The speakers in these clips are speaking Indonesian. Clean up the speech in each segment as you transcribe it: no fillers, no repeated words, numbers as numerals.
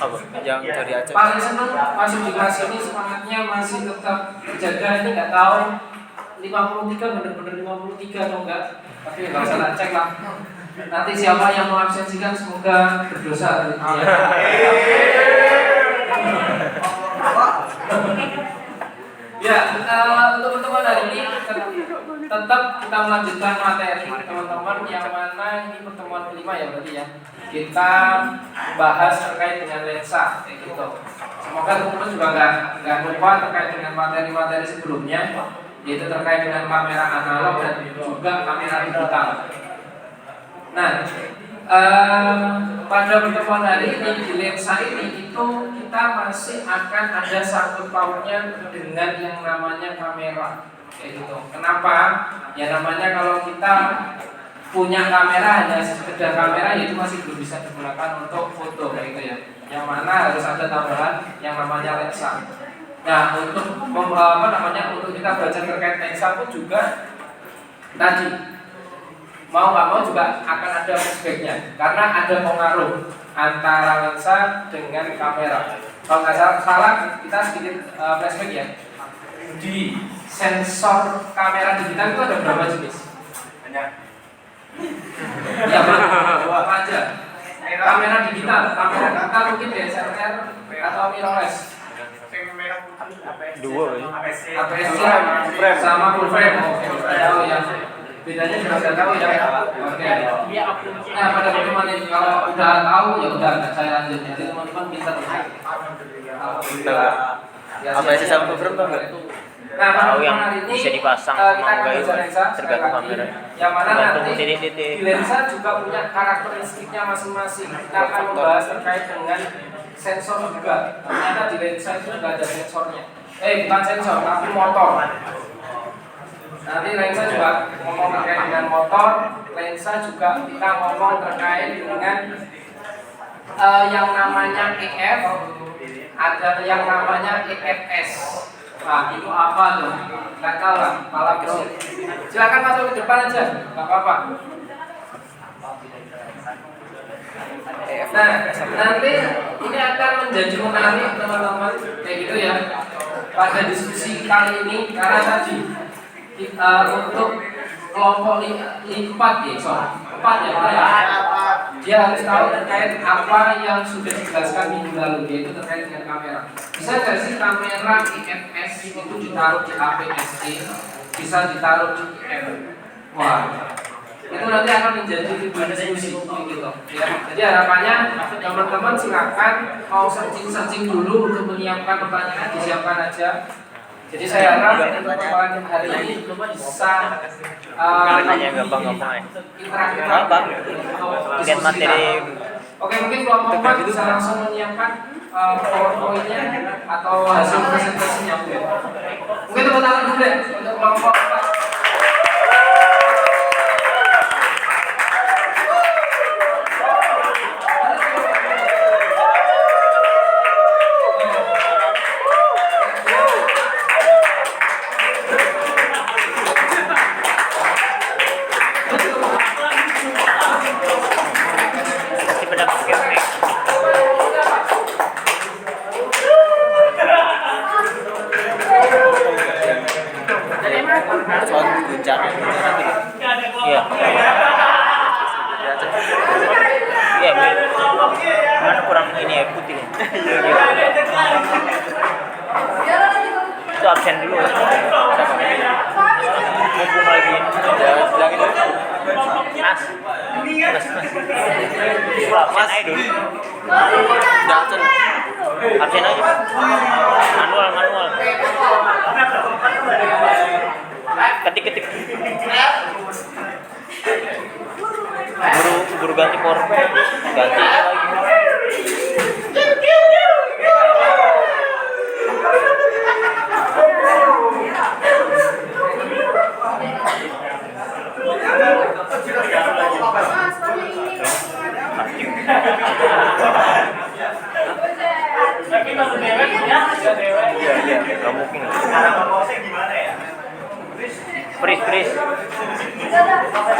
Apa? Yang dari Aceh. Paling seneng masuk di kelas ini semangatnya masih tetap dijaga. Ini nggak tahu 53 bener-bener 53 atau enggak, tapi nggak usah tak cek lah. Nanti siapa yang mau absensikan semoga berdosa. Ya, untuk pertemuan hari ini tetap kita melanjutkan materi teman-teman, yang mana ini pertemuan kelima ya berarti ya. Kita bahas terkait dengan lensa kayak gitu. Semoga teman-teman juga nggak lupa terkait dengan materi-materi sebelumnya, yaitu terkait dengan kamera analog dan juga kamera digital. Nah, pada pertemuan hari ini di lensa ini itu kita masih akan ada sangkut pautnya dengan yang namanya kamera kayak gitu. Kenapa? Ya namanya kalau kita punya kamera hanya sekedar kamera, itu masih belum bisa digunakan untuk foto kayak gitu ya. Yang mana harus ada tambahan yang namanya lensa. Nah, untuk untuk kita belajar terkait lensa pun juga tadi mau nggak mau juga akan ada flashbacknya, karena ada pengaruh antara lensa dengan kamera. Kalau nggak salah kita sedikit flashback ya. Di sensor kamera digital itu ada berapa jenis? Banyak. Ya, apa aja? Kamera digital mungkin DSLR atau mirrorless. Dua ya. APS-C sama full frame. Oh ya. Bedanya juga sudah tahu ya. Oke. Nah, pada pertemuan ini kalau udah tahu ya udah saya lanjut. Jadi teman-teman bisa APS-C sama full frame enggak? Nah, pada yang hari ini bisa dipasang kita akan sama belajar lensa tergantung kamera. Yang mana nanti titik-titik. di lensa juga punya karakteristiknya masing-masing. Kita akan membahas terkait dengan sensor juga. Ternyata di lensa itu juga ada sensornya. Bukan sensor, tapi motor. Nanti lensa juga ngomong terkait dengan motor. Lensa juga kita ngomong terkait dengan yang namanya EF. Ada yang namanya EFS. Nah, itu apa tuh? Nggak tahu lah, malah kecil. Silakan masuk ke depan aja, nggak apa-apa. Nah, nanti ini akan menjadi menarik teman-teman, kayak gitu ya. Pada diskusi kali ini, karena tadi kita untuk kelompok 4 ya, dia harus tahu terkait apa yang sudah dijelaskan minggu lalu, yaitu terkait dengan kamera. Bisa nggak sih kamera IFS itu ditaruh di APS-C, bisa ditaruh di IF? Wah, itu nanti akan menjadi diskusi gitu ya. Jadi harapannya teman-teman silakan mau searching dulu untuk menyiapkan pertanyaan, disiapkan aja. Jadi saya harap untuk pertemuan hari ini bisa gampang-gampang ya. interaktif. Lihat materi. Oke, mungkin kelompok 4 bisa langsung menyiapkan PowerPoint-nya atau hasil presentasinya mungkin. Mungkin tepuk tangan dulu deh untuk kelompok 4. Iya. Iya, mana kurang ini ya putih. Itu absen dulu. Mumpung lagi ini. Ya, bilang itu. Mas. Absen aja dulu. Udah absen. Absen aja. Manual. Ketik. Buru ganti PowerPoint, ganti lagi. Iya, nggak mungkin. Freeze. Gila, pakai.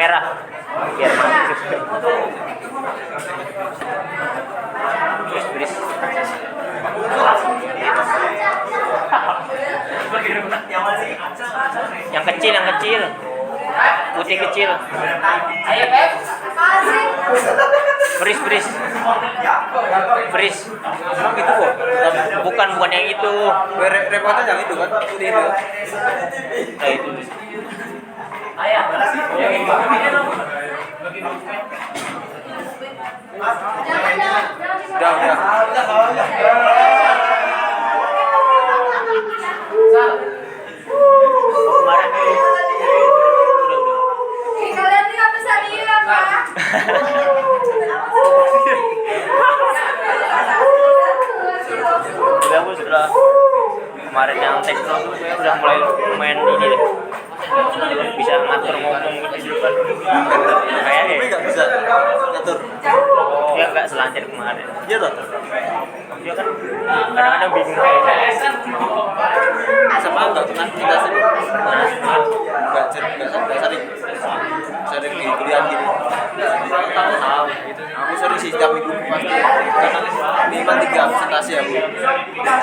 merah biar masuk. Beris. Yang kecil. Putih kecil. Ayo, Beb. Beris. Emang itu kok? Bukan yang itu. Repotnya yang itu kan putih itu. Nah itu. Kemarin udah. Kalian tuh nggak bisa diem, Pak. Udah aku setelah kemarin yang tekno udah mulai main ini deh. Bisa ngatur ngomong gitu kan. Kayaknya Nggak bisa ngatur. dia nggak selancar kemarin. Iya toh. Dia kan kadang-kadang bingung kayak Sama nggak pernah kita sering. Nggak sering di kuliah gini. Aku sering sih setiap minggu pasti karena minimal 3 presentasi aku di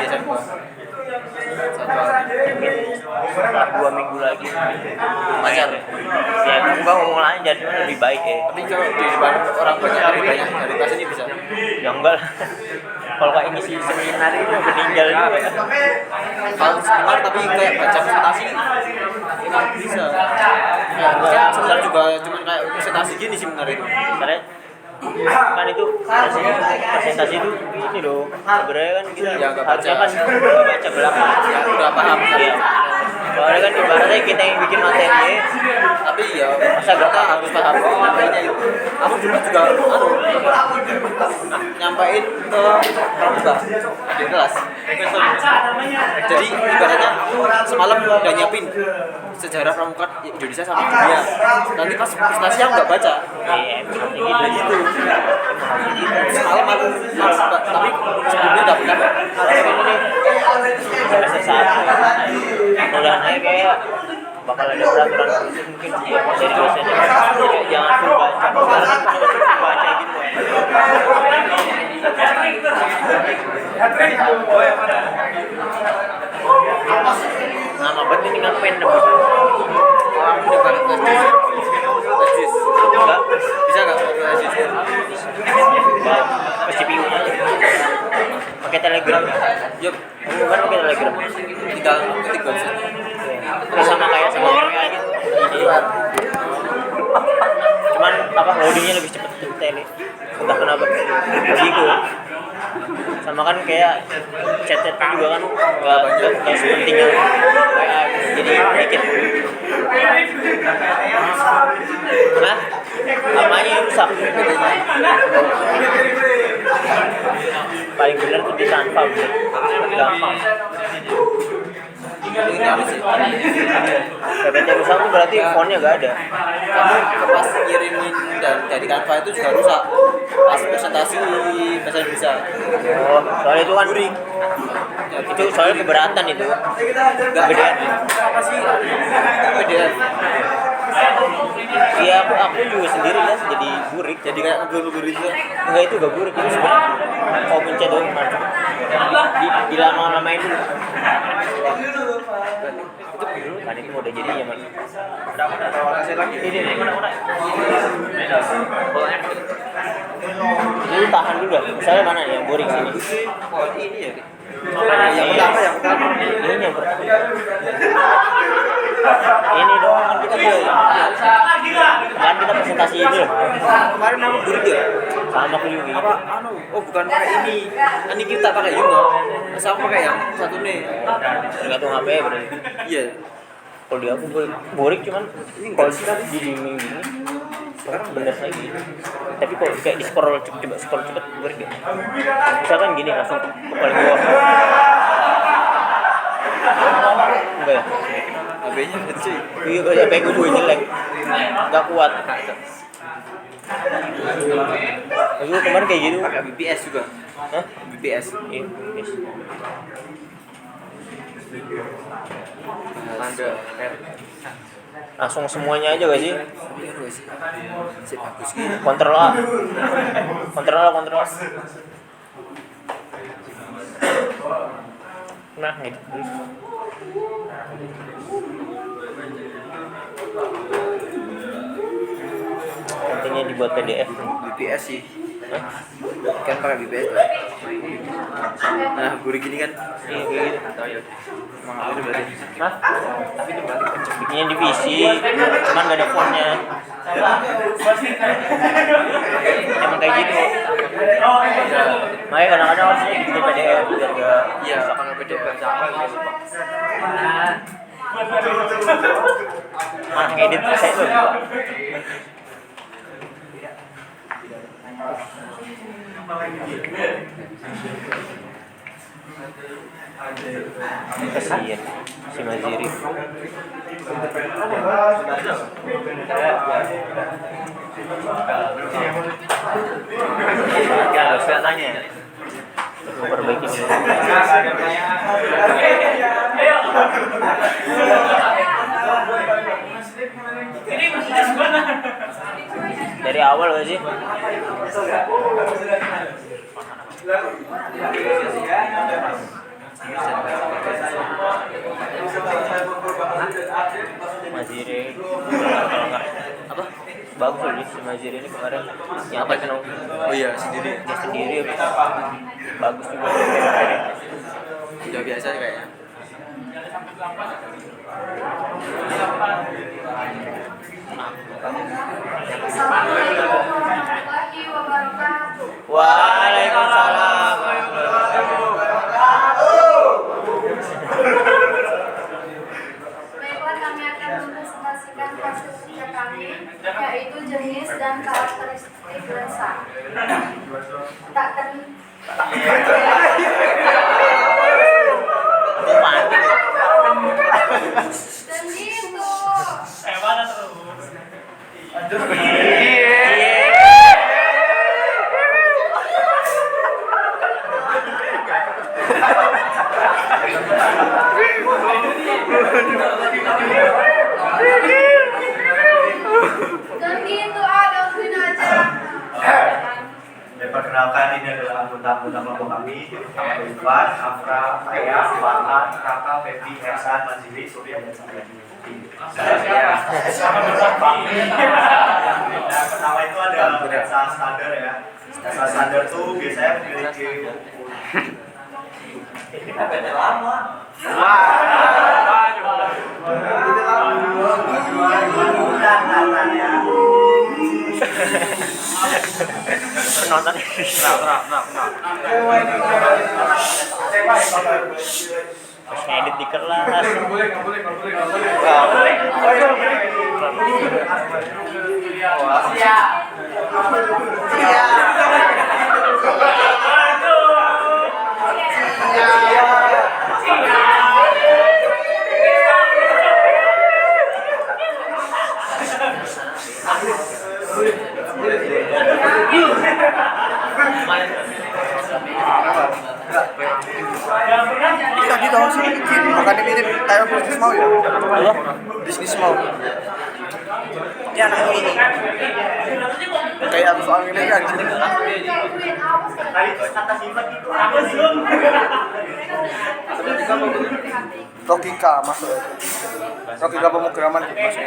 SMP. setelah 2 minggu lagi Pacar. ya aku nggak ngomong aja cuma lebih baik ya. Tapi kalau di depan orang banyak dari kelas ini bisa. Ya enggak lah. Kalau kayak ngisi seminar itu meninggal juga ya. Kalau seminar tapi kayak baca presentasi nggak bisa. Ya, seminar juga cuma kayak presentasi gini seminar itu. Karena kan itu presentasi itu ini loh sebenarnya kan kita Ya, nggak harusnya baca. kan nggak baca belakang Ya udah paham. ya soalnya kan ibaratnya kita yang bikin materi Tapi ya masa kita harus paham materinya itu. Aku dulu juga nyampein ke pramuka di kelas. Jadi ibaratnya aku semalam udah nyiapin sejarah pramuka Indonesia sama dunia. Nanti pas presentasi aku nggak baca. iya emang gitu Semalam aku tapi sebelumnya udah pernah. semester 1 udah naik kayak bakal ada peraturan khusus mungkin ya dari dosennya kayak jangan full baca baca gitu nama banget ini ngapain deh Udah banget najis. enggak Bisa nggak najis? pas CPU nya pakai telegram Yuk, kan pakai telegram tinggal ketik website. terus sama kayak sama WA gitu ini cuman apa loadingnya lebih cepat tuh tele entah kenapa begitu sama kan kayak chat juga kan nggak sepenting yang WA gitu. Jadi dikit nah apanya rusak paling bener tuh di tanpa gampang Ini apa sih? PPT rusak tuh berarti fontnya nggak ada. Kamu pas ngirimin dan dari Canva itu juga rusak. Pas presentasi bahasa Indonesia. Oh, soalnya itu kan Luring. itu soalnya keberatan itu. Enggak Gedean. apa sih? Gedean. Iya aku juga sendiri kan jadi burik. Jadi kayak ngebur-ngebur itu. Enggak itu gak burik itu sebenarnya kau pencet doang kemarin. Di lama-lamain dulu. Itu dulu kan itu udah jadi ya man. Ini nih. Dulu tahan dulu dah. Misalnya mana nih yang burik sini? Oh, ini ya. Yang pertama. Ini yang pertama. Ini doang kan kita kan kita presentasi ini loh. Kemarin nama burik ya? Sama aku juga. Apa oh bukan pakai ini. Ini kita pakai Yuno. Masa aku pakai yang satu nih. Tergantung HP berarti. Iya. Kalau di aku burik cuman kalau di gaming gini sekarang bener lagi. Tapi kalau kayak di scroll coba scroll cepet burik ya. Misalkan gini langsung ke paling bawah. Enggak ya? HP-nya kecil. Iya, HP gue juga jelek. Enggak kuat. Aku kemarin kayak gitu. Pakai BBS juga. Hah? BBS. Iya, yes. Tanda. Langsung semuanya aja gak sih? Tapi kan gak sih sih bagus gitu. Kontrol A. Kontrol A. Nah, ngedit dulu. Pentingnya dibuat PDF. BPS sih kan pakai BPS tuh. Nah guru gini kan Iya kayak gitu. tahu ya emang apa itu berarti Hah? Bikinnya divisi, cuman gak ada fontnya. Emang kayak gitu. Makanya kadang-kadang harus bikin PDF biar gak iya pakai PDF ngedit saya tuh. Kasihan si Maziri. Ya harusnya nanya. Mau perbaiki dulu. Dari awal gak sih? Maziri kalau nggak apa bagus loh si Maziri ini kemarin yang apa kenal oh iya sendiri dia sendiri bagus juga udah biasa kayaknya Assalamualaikum warahmatullahi wabarakatuh. Waalaikumsalam. Baiklah, kami akan mempresentasikan hasil kerja kami, yaitu jenis dan karakteristik lensa. Tak ter dan gitu. Dan gitu, gangguin aja. Ya, perkenalkan ini adalah anggota-anggota kelompok kami. Ahmad Irfan, Afra, Aya, Farhan, Raka, Febi, Hersan, Manzili, Surya, dan saya. Yang pertama itu ada lensa standar ya. Lensa standar itu biasanya memiliki penonton pas ngedit di kelas Tadi tahu sih bukan mirip kayak bisnis mau ya? Halo? Bisnis mau. Ya nah ini kayak soal ini kan jadi Gangguin, awas tadi kata sifat itu apa sih? logika masuk. Logika pemrograman gitu masuk.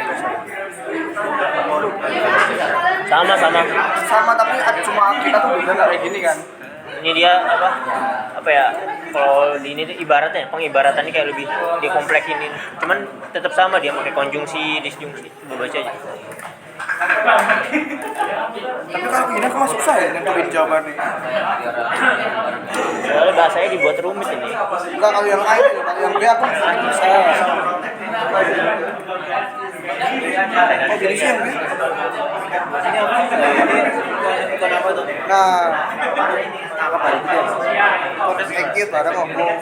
sama Sama tapi cuma kita tuh beda nggak kayak gini kan? ini dia apa ya kalau di ini tuh ibaratnya pengibaratannya kayak lebih dikompleksinin cuman tetap sama dia pakai konjungsi disjungsi coba baca aja Tapi kalau gini aku masuk saya nentuin jawabannya. soalnya bahasanya dibuat rumit ini Enggak kalau yang A itu, kalau yang B aku saya. Oh jadi sih yang B? ini apa bukan apa tuh Nah, apa balik itu kode ekip ada ngomong.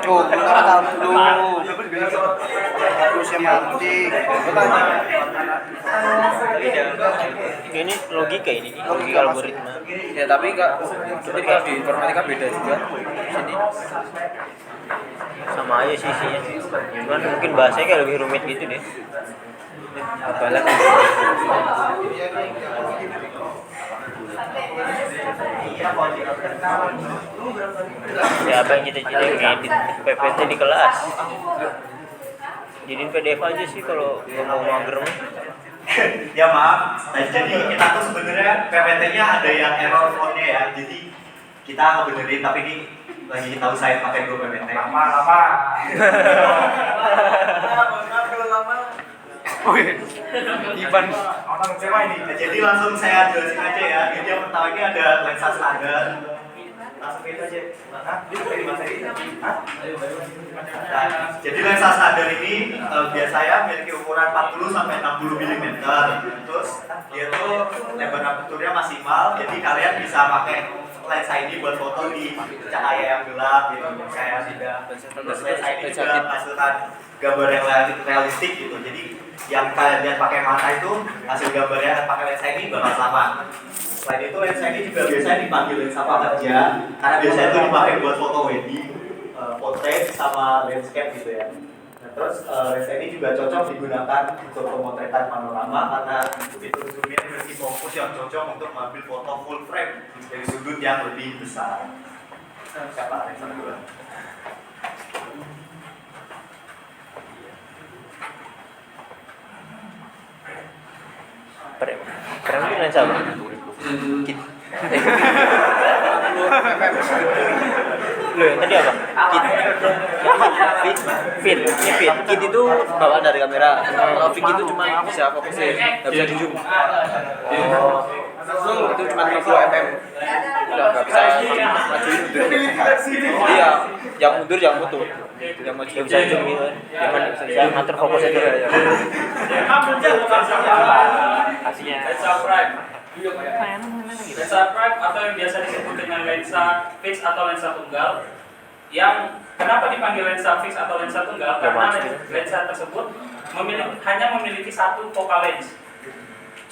Oh, kita tahu dulu. fokus yang penting. Ini logika ini, logika algoritma. Ya tapi ketika di informatika beda juga sini. Sama aja sih isinya. Cuman mungkin bahasanya kayak lebih rumit gitu deh. Kebalan. Ya apa yang cita-cita ngedit PPT di kelas. Jadiin PDF aja sih kalau mau mager mah. Ya maaf, jadi kita tuh sebenarnya PPT-nya ada yang error font-nya ya. Jadi kita ngebenerin, tapi ini lagi kita usahain pakai 2 PPT. Lama. Ivan Orang kecewa ini. Jadi langsung saya jelasin aja ya. Jadi yang pertama ini ada lensa standar. Langsung itu aja. Nah, jadi lensa standar ini biasanya memiliki ukuran 40 sampai 60 mm. Terus dia tuh lebar aperturnya maksimal. Jadi kalian bisa pakai lensa ini buat foto di cahaya yang gelap gitu. Kayak tidak. Terus lensa ini juga menghasilkan gambar yang realistik gitu. Jadi yang kalian lihat pakai mata itu hasil gambarnya pakai lensa ini bakal sama. Selain itu lensa ini juga biasanya dipanggil lensa pekerja karena biasanya itu dipakai buat foto wedding, portrait sama landscape gitu ya. Nah, terus lensa ini juga cocok digunakan untuk pemotretan panorama karena itu zoomnya memiliki fokus yang cocok untuk mengambil foto full frame dari sudut yang lebih besar. Siapa lensa kedua? Prem itu lensa apa? Kit. Loh, yang tadi apa? Kit. Fit. Ini fit. Kit itu bawaan dari kamera. Kalau Vic itu cuma bisa fokusnya, nggak bisa di zoom. Itu cuma 50 mm. Nggak bisa majuin mundur. Iya, yang mundur yang foto. Yang maju Gak bisa zoom gitu. Jangan bisa ngatur fokusnya juga ya. Hasilnya. Lensa prime. Lensa prime atau yang biasa disebut dengan lensa fix atau lensa tunggal. Yang kenapa dipanggil lensa fix atau lensa tunggal? Karena lensa tersebut hanya memiliki satu focal lens.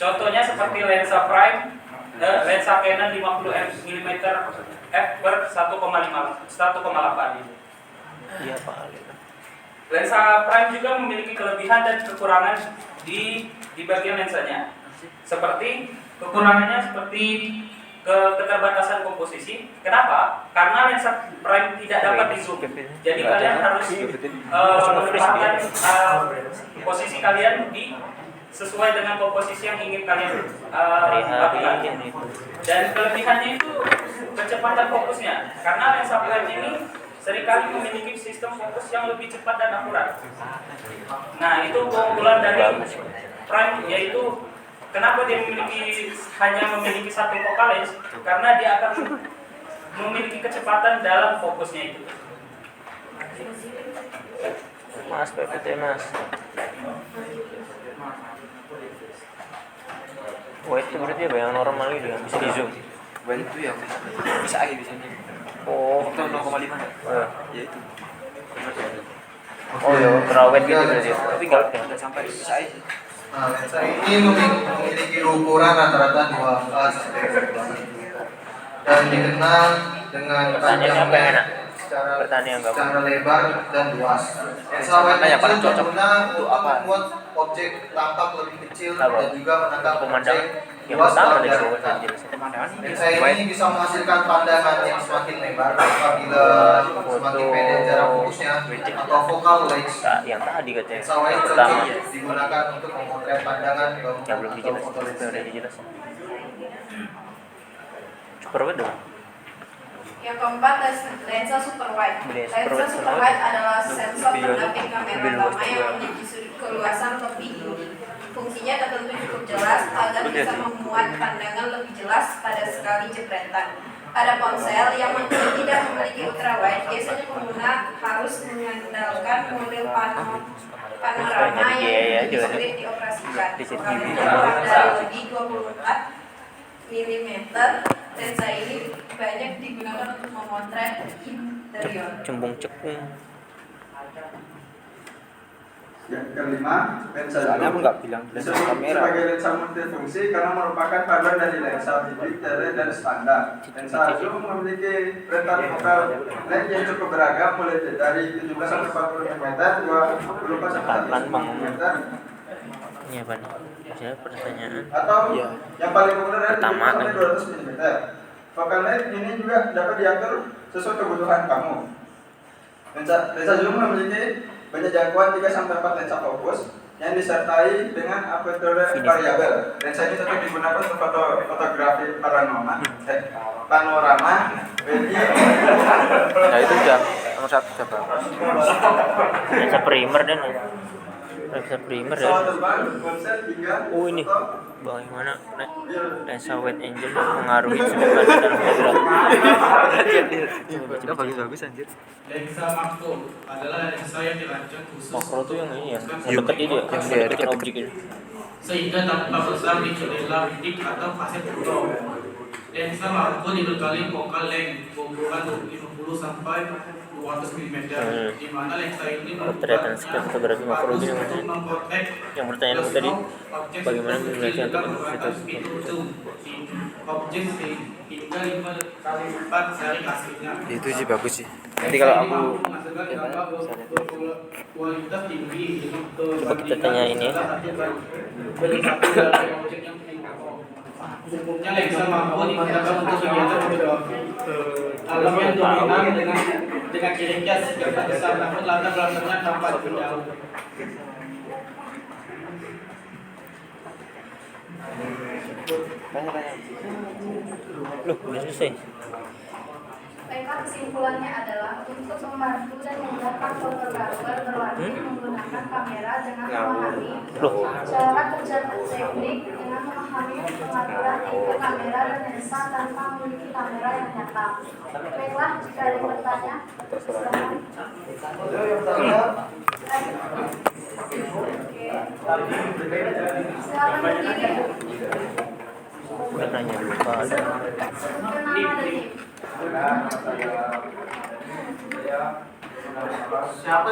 Contohnya seperti lensa prime, lensa Canon 50 mm f per 1,8. Iya Pak. Lensa prime juga memiliki kelebihan dan kekurangan di bagian lensanya. Seperti kekurangannya seperti keterbatasan komposisi. Kenapa? Karena lensa prime tidak dapat di zoom. Jadi kalian harus menempatkan posisi kalian sesuai dengan komposisi yang ingin kalian lakukan. Dan kelebihannya itu kecepatan fokusnya. Karena lensa prime ini seringkali memiliki sistem fokus yang lebih cepat dan akurat. Nah, itu keunggulan dari prime, yaitu kenapa dia hanya memiliki satu focal lens, karena dia akan memiliki kecepatan dalam fokusnya itu. Mas PPT Mas. Wide itu berarti apa yang normal gitu yang bisa di zoom. Wide itu yang bisa aja biasanya. Oh, Faktor 0,5 ya? Ya itu. Oh ya, terawet gitu berarti. Tapi kalau Nggak sampai bisa aja. Nah, lensa ini memiliki ukuran rata-rata 2 sampai 2 dan dikenal dengan Pertanyaannya apa yang enak? Pertanyaan enggak? secara lebar dan luas. Lensa wide Yang paling itu cocok berguna untuk untuk apa? membuat objek tampak lebih kecil Apa? dan juga menangkap Pemandangan objek yang luas pertama dalam dari jarak bawah dekat. jelasin. Lensa ini bisa menghasilkan pandangan yang semakin lebar apabila semakin pendek jarak fokusnya atau focal range. Yang tadi katanya. Lensa wide Pertama cocok digunakan untuk memotret pandangan yang belum atau dijelasin. foto Itu udah landscape. dijelasin. Super wide dong. Yang keempat, lensa super wide. Lensa super wide adalah sensor pendamping kamera utama yang memiliki sudut keluasan lebih tinggi. Fungsinya tertentu cukup jelas agar bisa memuat pandangan lebih jelas pada sekali jepretan. Pada ponsel yang tidak memiliki ultrawide, biasanya pengguna harus mengandalkan model panorama yang lebih sulit dioperasikan. Karena kurang dari lebih 24 mm, lensa ini banyak digunakan untuk memotret interior. Cembung cekung. Yang kelima, lensa Soalnya aku zoom nggak bilang lensa disebut kamera. sebagai lensa multifungsi karena merupakan paduan dari lensa bidik, tele, dan standar. Lensa zoom memiliki rentan focal length yang cukup beragam, mulai dari 17 sampai 40 mm, 24 sampai 110 mm, Ini apa nih? Saya pertanyaan. atau Iya. yang paling populer adalah Pertama, 70 sampai 200 mm. Focal length ini juga dapat diatur sesuai kebutuhan kamu. Lensa zoom memiliki banyak jangkauan 3 sampai 4 lensa fokus yang disertai dengan aperture variabel. Lensa ini cocok digunakan untuk fotografi panorama, wedding, Nah itu udah nomor 1 coba. Lensa primer dan lensa primer ya. pesawat terbang, konser, hingga Oh ini foto. bagaimana lensa wide angle mengaruhi sudut pandang dalam fotografi. Itu bagus-bagus anjir. Lensa makro adalah lensa yang dirancang khusus Makro tuh yang ini ya, untuk yang deket itu ya, yang deketin deket-deket. objek itu. sehingga tanpa besar di jendela bidik atau kaset foto. Lensa makro dibekali focal length berukuran 50 sampai 200 mm, di mana lensa ini Potret dan skill fotografi makro ini namanya. Yang pertanyaan aku tadi, bagaimana menilai untuk foto? objek hingga 5 kali lipat dari aslinya. Itu sih bagus sih. Nanti kalau aku menghasilkan gambar berkualitas tinggi Coba kita tanya ini. Umumnya lensa makro digunakan untuk kegiatan fotografi alam yang dominan dengan ciri khas gambar besar, namun latar belakangnya tampak jauh. Loh, udah selesai. Baiklah, kesimpulannya adalah untuk membantu dan memudahkan fotografer berlatih menggunakan kamera dengan memahami cara kerja teknik dengan memahami pengaturan tingkat kamera dan lensa tanpa memiliki kamera yang nyata. Baiklah, jika ada yang bertanya, silakan. Silakan berdiri. Udah nanya lupa ada. Sebutkan nama dan tim. Siapa?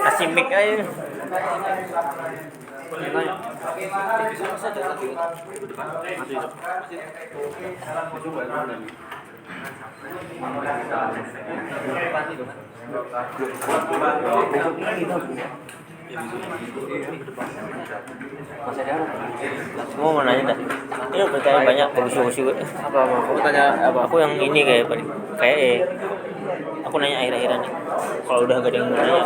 Kasih mic aja. Mau nanya dah. Ini bertanya banyak bagus-bagus juga. apa kamu tanya apa? Aku yang ini aku nanya akhir-akhiran nih. Kalau udah gak ada yang mau nanya,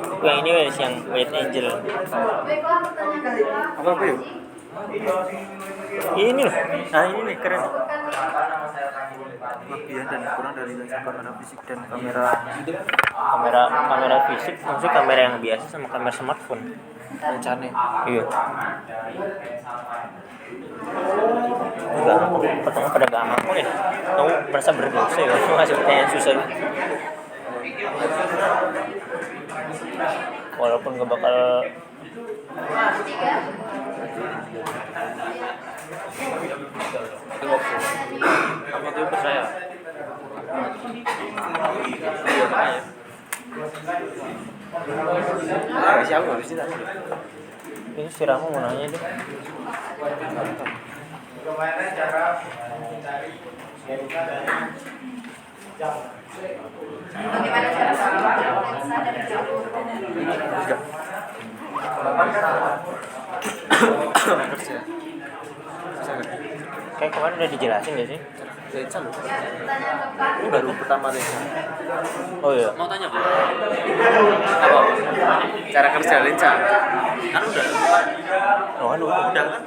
aku yang ini guys, yang wide angel. Baiklah, pertanyaan kedua. Apa yuk? Ini loh. Nah ini nih keren. Sebutkan tim. Kelebihan dan kurang dari lensa kamera fisik dan kamera Kamera fisik, maksudnya kamera yang biasa sama kamera smartphone. lencane. Iya. Enggak, pertanyaan pada gak ngaku nih. Kamu merasa berdosa ya? Kamu ngasih pertanyaan susah. Walaupun gak bakal Tiga. Apa tuh percaya? Siapa nggak bisa? ini si Rama mau nanya deh. Gimana cara mencari lensa dari jauh? Bagaimana cara membuat lensa dari jauh? Kayak kemarin udah dijelasin gak sih? Lensa loh. Ya, pertanyaan keempat. Ini baru pertama lensa. Oh iya. Mau tanya apa? Apa? Cara kerja lensa. Kan udah. Oh aduh. Udah kan?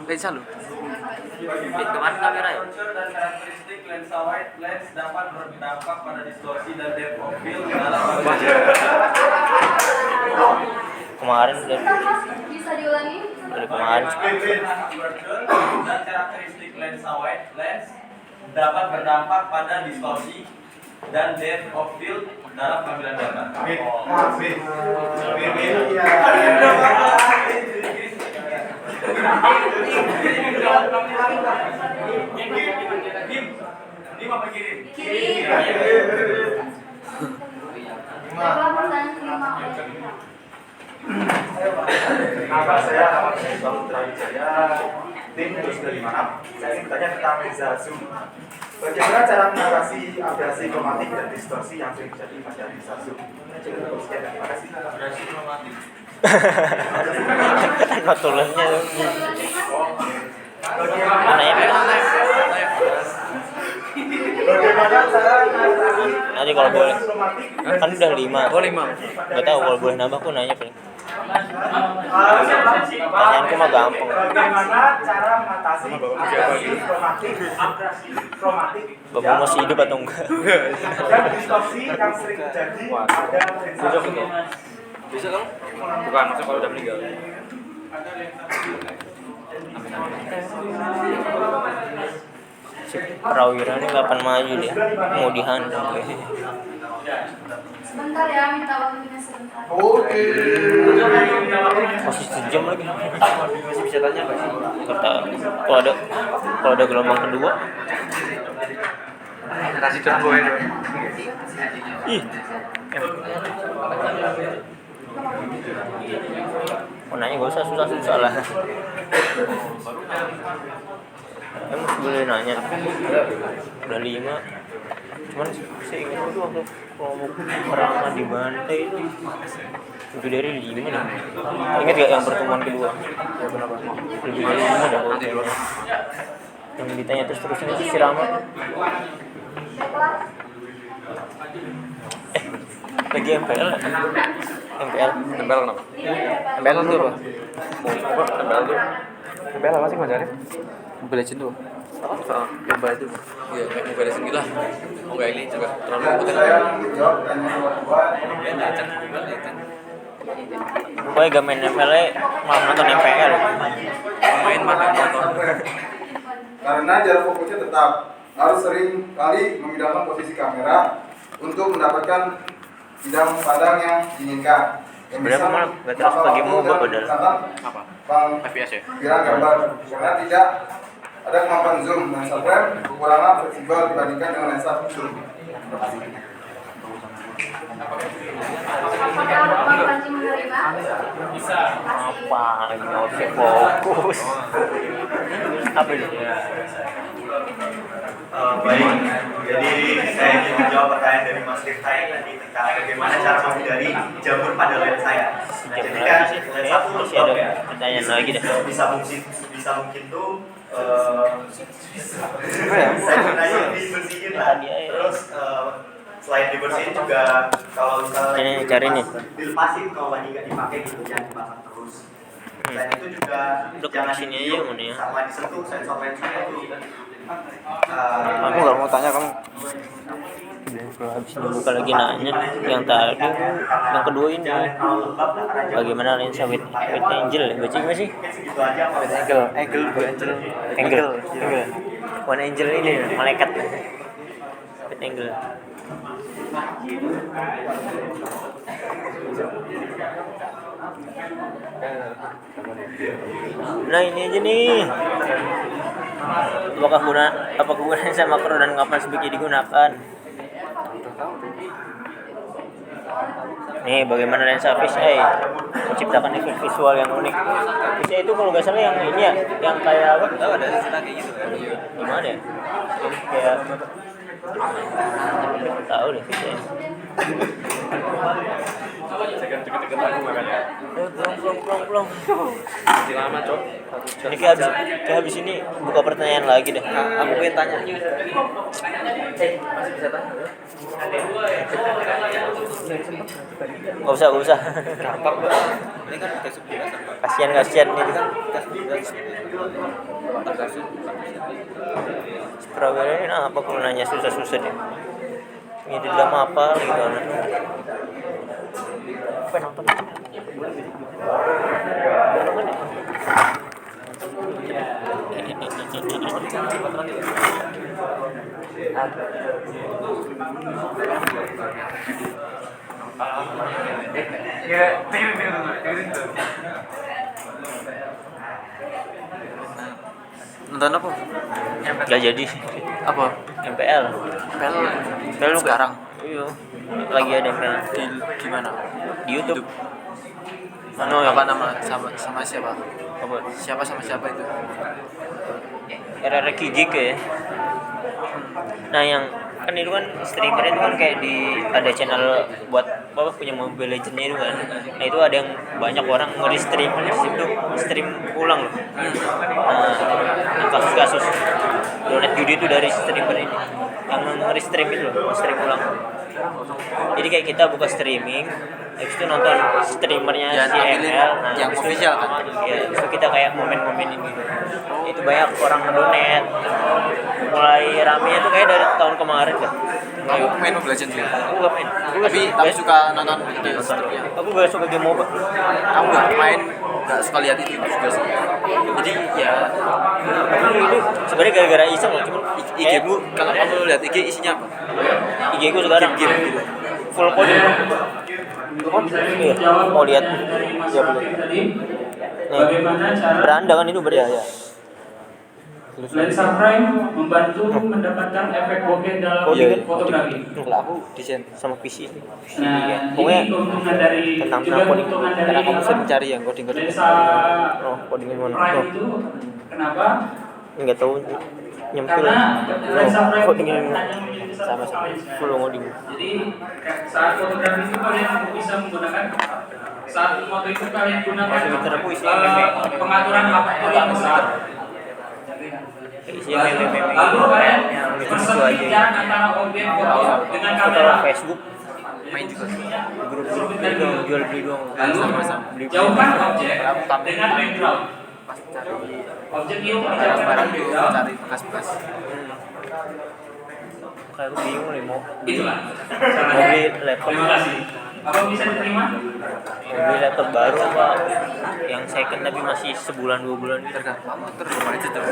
Lensa loh. Kemarin kamera ya. Dan karakteristik lensa wide lens dapat berdampak pada distorsi dan depth of field dalam Kemarin udah Bisa diulangi? dari kemarin. dan karakteristik lensa wide lens dapat berdampak pada distorsi dan depth of field dalam pengambilan data. Ini apa kirim? Nama saya Bang Trijaya, tim terus dari mana? Saya ingin bertanya tentang Riza Zoom. Bagaimana cara mengatasi abrasi kromatik dan distorsi yang sering terjadi pada Riza Zoom? Terima kasih. Abrasi kromatik. Notulesnya mana ya? Bagaimana cara mengatasi Nanti kalau boleh. abrasi kromatik? Kan udah 5. Oh 5. Gak tahu kalau boleh nambah aku nanya paling. Pertanyaanku mah gampang. Bagaimana cara mengatasi abrasi kromatik Bapak masih hidup atau enggak? dan distorsi yang sering terjadi pada Riza Zoom? Bisa kamu? Bukan, maksudnya kalau udah meninggal. Si Prawira ini kapan maju dia? Mau dihantam kayaknya. Sebentar ya, minta waktunya sebentar. Oke. Masih sejam lagi. Masih bisa tanya nggak sih? Kata kalau ada gelombang kedua. Narasi dan gue. Ih. Mau nanya gak usah susah-susah lah. Emang boleh nanya. Udah 5. Cuman saya ingat itu waktu kelompok pertama di Bantai itu lebih dari 5 dah. Ingat gak yang pertemuan kedua? Ya kenapa? Lebih dari 5 dah. Yang ditanya terus-terusan itu si Rama. Lagi MPL ya? MPL kenapa? MPL itu apa? MPL itu? MPL apa sih Mas Arif? Mobile Legends tuh. Apa? Mobile itu. Iya, kayak Mobile Legends gitu lah. Mobile ini juga terlalu komputer. Saya jawab pertanyaan kedua. Pokoknya gak main MPL malah nonton MPL. Main mana nonton? Karena jarak fokusnya tetap harus sering kali memindahkan posisi kamera untuk mendapatkan bidang pandang yang diinginkan. Yang Sebenarnya bisa malah gak terus lagi MOBA padahal. Apa? Bang FPS ya? bilang gambar karena tidak ada kemampuan zoom dan frame kekurangan fleksibel dibandingkan dengan lensa zoom. Apakah Bang Panji menerima? Apa lagi nggak usah fokus. Apa ini? Baik, jadi saya ingin menjawab pertanyaan dari Mas Tirta yang tadi tentang bagaimana cara menghindari jamur pada lensa ya. Nah, jadi kan lensa tuh Masih ada lembab ya. pertanyaan lagi deh. Bisa mungkin tuh saya gunanya dibersihin lah. Terus selain dibersihin juga kalau misalnya Ini cari nih. dilepasin kalau lagi nggak dipakai gitu, jangan dipasang terus. Selain itu juga Udah jangan kesini aja ditiup mana ya? sama disentuh sensor lensanya tuh. Aku nggak mau tanya kamu. Kalau habis ini buka lagi nanya yang tadi, yang kedua ini bagaimana lensa with angle? Baca gimana sih? Segitu aja Pak. Angle. One angel ini malaikat. With angle. Nah ini aja nih. Apa gunanya makro dan kapan sebaiknya digunakan? Nih bagaimana lensa fisheye menciptakan efek visual yang unik. Fisheye itu kalau nggak salah yang ini ya, yang kayak apa? Tahu ada cerita kayak gitu kan? Gimana ya? Kayak tahu deh fisheye. Deket-deket aku makanya. Belum. Masih lama cok. Ini kayak habis ini buka pertanyaan lagi deh. Aku pengen tanya. Masih bisa tanya? Gak usah. Gampang banget. Ini kan udah sebulan. Kasian nih. Kan udah sebulan. Prawira ini apa kalau nanya susah deh. Ini di dalam apa gitu. Apa nonton? Nonton apa? Gak jadi. Apa? MPL. MPL lu sekarang? Iya. Lagi ada MPL. Di mana? Di YouTube. Mana apa nama sama siapa? Apa? Siapa sama siapa itu? RR Kijik ya. Nah yang kan itu kan streamer itu kan kayak di ada channel buat apa punya Mobile Legends itu kan. Nah itu ada yang banyak orang nge-stream di situ stream ulang loh. Nah kasus-kasus donet judi itu dari streamer ini yang nge-stream itu loh, stream ulang. Jadi kayak kita buka streaming, habis itu nonton streamernya Ya, si ML, nah yang habis itu- official kan? Ya, habis itu kita kayak momen-momen ini. Itu banyak orang ngedonet. Mulai ramenya tuh kayak dari tahun kemarin kan. Kamu main Mobile Legends juga? Aku gak main. Tapi suka nonton video streamnya. Aku gak suka game MOBA. Aku nggak main, nggak suka lihat itu juga sih. Jadi ya Aku itu sebenarnya gara-gara iseng loh, cuman IG-mu kalau kamu lihat IG isinya apa? IG ku sekarang Game gitu. full coding. Iya, mau lihat ya belum. Bagaimana cara Beranda kan itu berarti. Ya. lensa prime membantu mendapatkan efek bokeh dalam Coding kan? fotografi. Kalau aku desain sama PC. Nah, Iya. ini Pokoknya keuntungan dari tentang juga coding. keuntungan dari Karena kamu sering apa? cari yang coding-coding. lensa Oh, coding gimana? prime Oh, itu kenapa? enggak tahu nyempil. Karena lensa prime Coding itu yang hanya memiliki satu sama lens. full coding. Jadi saat fotografi itu kalian bisa menggunakan saat foto itu kalian gunakan Twitter aku isinya meme. pengaturan apertur yang besar. Isinya meme-meme. Lalu kalian Lucu-lucu persepsikan aja. antara objek foto dengan Foto kamera. Facebook Main juga. grup-grup itu jual beli doang. Lalu Sama-sama beli. jauhkan objek dengan background. Pas cari Objek itu dijauhkan barang dengan itu background. cari bekas-bekas. Kayak aku bingung nih mau Itulah mau beli laptop. Terima kasih. Apa bisa diterima? Mau beli laptop baru apa yang second tapi masih sebulan 2 bulan gitu. Tergantung budget tuh.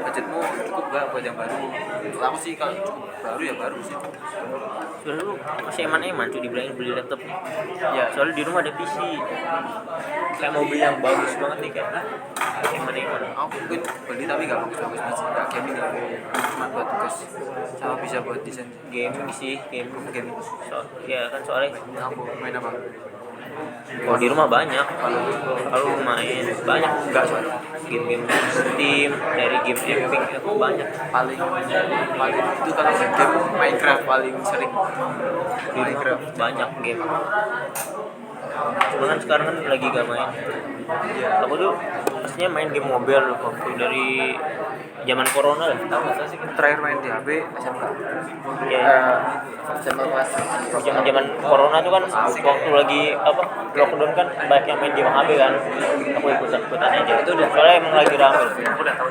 Budgetmu cukup nggak buat yang baru? Kalau aku sih kalau cukup baru ya baru sih. Soalnya lu masih eman-eman cuy dibilangin beli laptop. Ya soalnya di rumah ada PC. Kayak mau beli yang bagus banget nih kan. Eman-eman. Aku mungkin beli tapi nggak bagus-bagus masih nggak gaming ya. Cuma buat tugas sama bisa buat desain. Gaming sih, game. Ya kan soalnya Aku main apa? kalau di rumah banyak. Kalau main banyak enggak soalnya. Game-game Steam, dari game Epic itu banyak. Paling itu kalau game Minecraft paling sering. Minecraft banyak game. Cuma kan sekarang kan lagi gak main. Aku tuh pastinya main game mobile waktu dari zaman corona lah. Tahu nggak sih terakhir main di HP SMK? Ya, SMK kelas zaman corona tuh kan waktu lagi apa lockdown kan banyak yang main game HP kan. Aku ikutan aja. Itu udah soalnya emang lagi rame. Aku udah tahu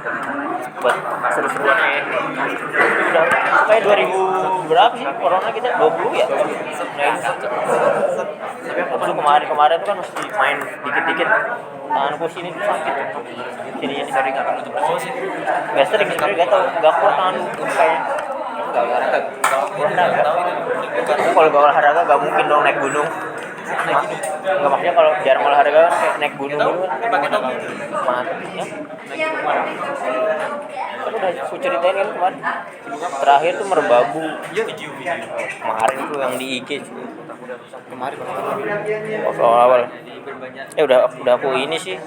buat seru-seruan aja. Udah kayak 2000 berapa sih corona kita 20 ya. Tapi waktu kemarin tuh kan mesti main dikit-dikit. Tanganku sini tuh sakit. Sininya sering nggak nutup sih. Nggak sering sebenarnya nggak kuat tangan kayak nggak olahraga. Kalau nggak olahraga nggak mungkin dong naik gunung. Nggak maksudnya kalau jarang olahraga kan kayak naik gunung gitu kan mati ya. Kan udah aku ceritain kan kemarin. Terakhir tuh Merbabu. Kemarin tuh yang di IG kemarin awal. Udah aku ini sih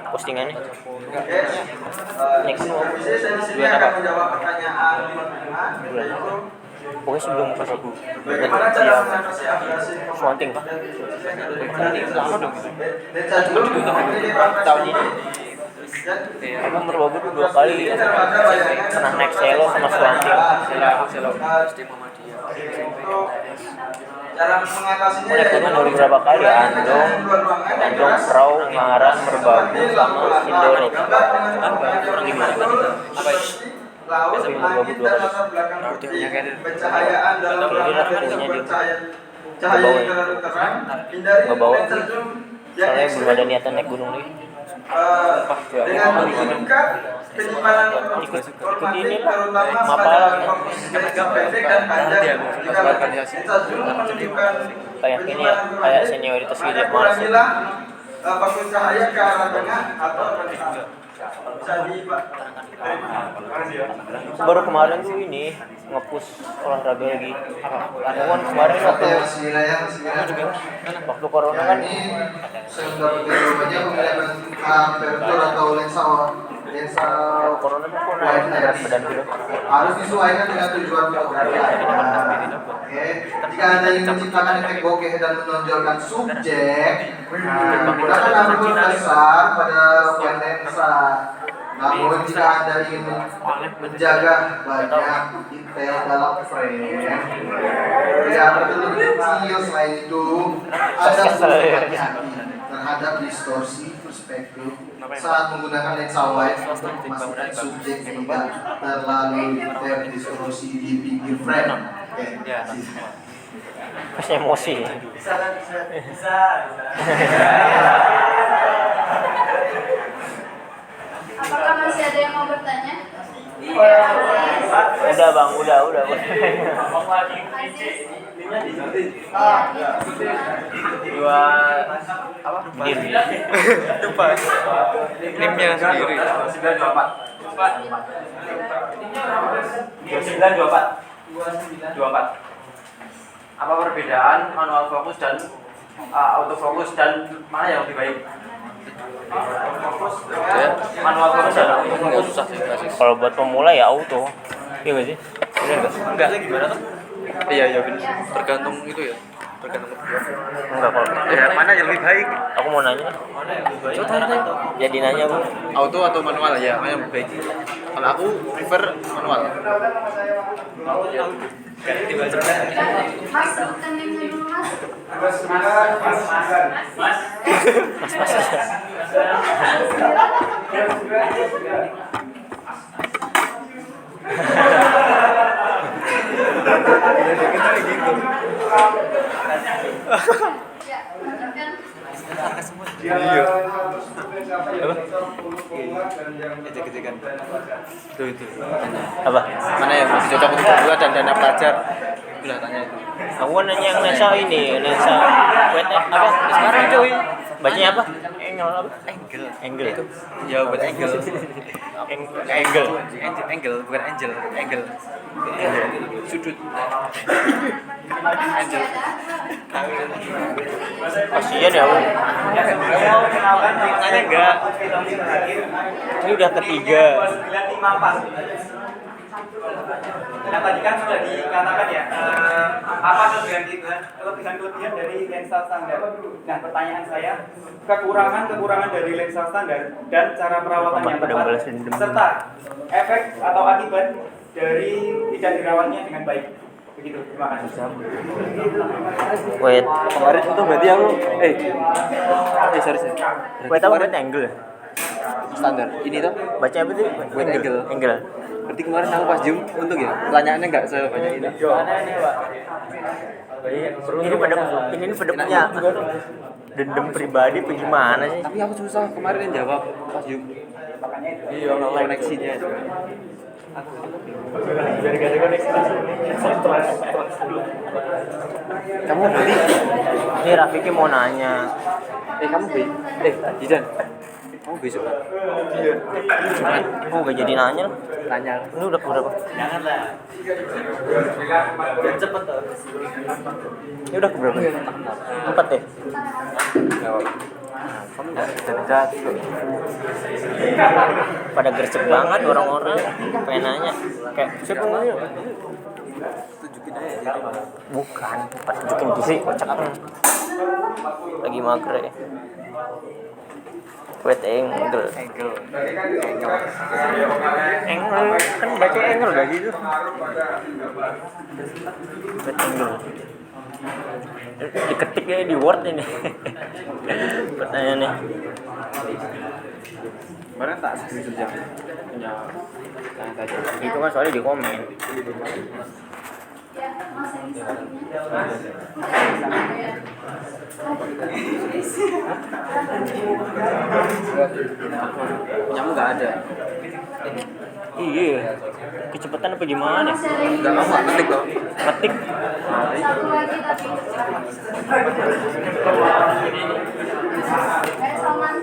postingannya. Next bulan apa? menjawab pertanyaan Bulan apa? Pokoknya sebelum Merbabu. bagaimana cara mengatasi abrasi Swanting pak. Lama dong. Lensa zoom memiliki Tahun ini. Aku Merbabu tuh 2 kali pernah naik selo sama Swanting. Selo. cara mengatasinya Naik gunung baru berapa kali ya? Andong, Prau, Ngaran, Merbabu, sama Sindoro. Orang gimana kan? Apa itu? laut, langit dan latar belakang pencahayaan dalam ruangan cahaya yang terlalu terang, hindari Nggak bawa. lensa zoom yang Soalnya belum ada niatan naik gunung nih. dengan menunjukkan penyimpanan informasi terutama pada lensa pendek dan panjang. Jika lensa zoom menunjukkan kayak ini ya, kayak senioritas gitu ya, males. apabila fokus cahaya ke arah tengah atau rentang. Bisa di Pak. Baru kemarin tuh ini nge-push olahraga lagi. Aku kan kemarin waktu corona kan corona tuh kok naik berat badan dulu. Harus disesuaikan dengan tujuan fotografi. Oke, jika Anda ingin menciptakan efek bokeh dan menonjolkan subjek, menggunakan apertur besar pada wide lensa. Namun jika Anda ingin menjaga banyak detail dalam frame, tidak perlu kecil. Selain itu, Anda perlu hati-hati terhadap distorsi perspektif saat menggunakan lensa wide untuk memastikan subjek tidak terlalu terdistorsi di pinggir frame. Masih emosi. Bisa. Apakah masih ada yang mau bertanya? Udah bang, udah. Dua apa? Dim. Lupa. Dimnya sendiri. 2924. Apa perbedaan manual fokus dan autofocus dan mana yang lebih baik? Manual fokus dan autofocus susah sih. Kalau buat pemula ya auto. Iya nggak sih? Enggak gimana tuh? Iya benar. Tergantung itu ya. Tergantung Enggak kalau. mana yang lebih baik? Aku mau nanya. Jadi nanya bu. Auto atau manual ya, mana yang lebih baik? Kalau aku prefer manual. Mas, bukan yang dulu mas. Ya, lanjutkan. Ejek-ejekan. Itu. Apa? Mana yang masih cocok untuk berdua dan dana pelajar? Udah tanya itu. Aku kan nanya yang lensa ini, lensa wet apa? Sekarang cuy. Bacanya apa? Angle apa? Angle itu. Ya buat angle. Angle. Bukan angel, angle. Sudut. Apakah masih ada? Kasian ya bu. Mau kenalkan Nanya enggak? Ini udah ketiga. 2954. Nah tadi kan sudah dikatakan ya apa kelebihan dari lensa standar. Nah pertanyaan saya, kekurangan dari lensa standar dan cara perawatan yang tepat serta efek atau akibat dari tidak dirawatnya dengan baik. Begitu, terima kasih. Wait. Kemarin itu berarti aku sorry. Wait apa wet angle? Standar. Ini tuh Baca apa sih? Wet angle. Angle. berarti kemarin aku pas zoom untung ya. Pertanyaannya enggak sebanyak ini. Ini pada punya dendam pribadi apa gimana sih? Tapi aku susah kemarin yang jawab pas zoom. Iya, koneksinya. Kamu beli? Ini Rafiki mau nanya. Kamu beli? Jidan. Kamu besok kan? Iya. Cuman, Oh gak jadi nanya loh. tanya. Ini udah berapa? Janganlah. Biar cepet tuh. Ini udah berapa? 4 deh. Kamu nggak kerja juga. Pada gercep banget orang-orang. Pengen nanya. Kayak siapa nanya? Tunjukin aja jadi mana? Bukan. Pas tunjukin di sini kocak. Lagi mager ya. Wet angle. Angle kan baca angle gak gitu. Wet angle. Diketik ya di Word ini. Pertanyaannya. Kemarin tak screenshot yang punya tanya saja. Itu kan soalnya di komen. Ya, Mas yang selanjutnya. Nyamuk nggak ada. Iya. Kecepatan apa gimana? Nggak mau ngetik loh. Ketik. Satu lagi tapi. Salman.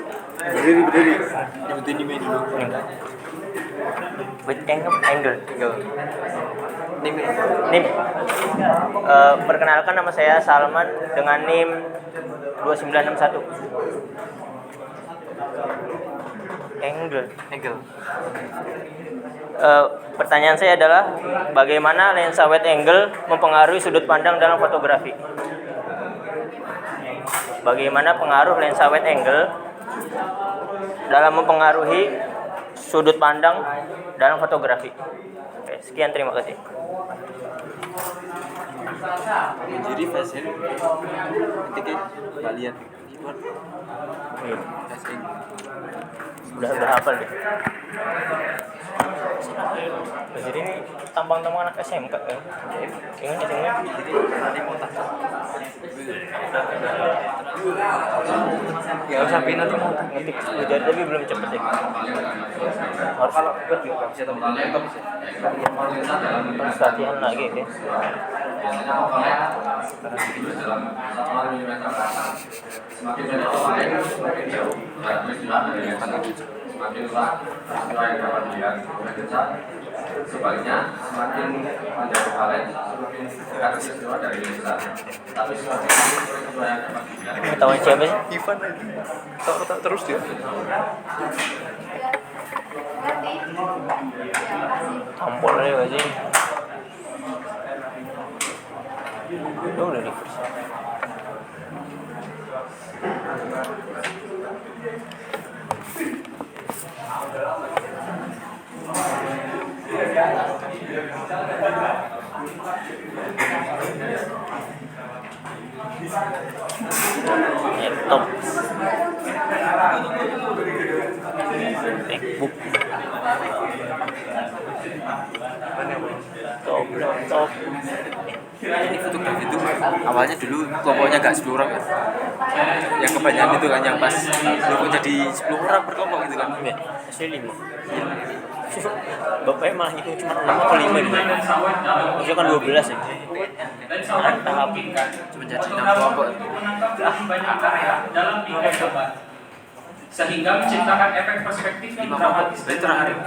Berdiri. Nyebutin email dulu. With angle. Nim. NIM. Perkenalkan nama saya Salman dengan NIM 2961. Angle. Pertanyaan saya adalah bagaimana lensa wide angle mempengaruhi sudut pandang dalam fotografi? Bagaimana pengaruh lensa wide angle dalam mempengaruhi sudut pandang dalam fotografi? Oke, sekian, terima kasih. Menjadi fashion. Ketiknya kalian. Iya. Fashion. Udah hafal deh. Jadi ini tampang-tampang anak SMK kan? Ingat SMK? Ya sampai nanti mau Ngetik 10 jari tapi belum cepet deh. Harus bisa teman laptop sih. harus latihan lagi ya. Semakin banyak pemain, semakin jauh. Semakin luas, semakin dapat dilihat semakin besar. Sebaliknya, semakin menjauh kalian, semakin dekat peristiwa dari lensa. Tapi semakin peristiwa yang dapat dilihat. Ketahuan siapa sih? Ivan aja. Tak terus dia. Ngerti? Ya, kasih. Tampol aja gak sih? Udah nih. Laptop, MacBook, laptop. Ini fotografi itu awalnya dulu kelompoknya nggak 10 orang ya. Yang kebanyakan itu kan yang pas kelompok jadi 10 orang berkelompok gitu kan. Ya, asli 5. Bapaknya malah ngitung cuma 6 atau 5 gitu. Maksudnya kan 12 ya. Mantap. Cuma jadi 6 kelompok. Menangkap lebih banyak karya dalam bingkai gambar sehingga menciptakan efek perspektif yang dramatis dan menarik.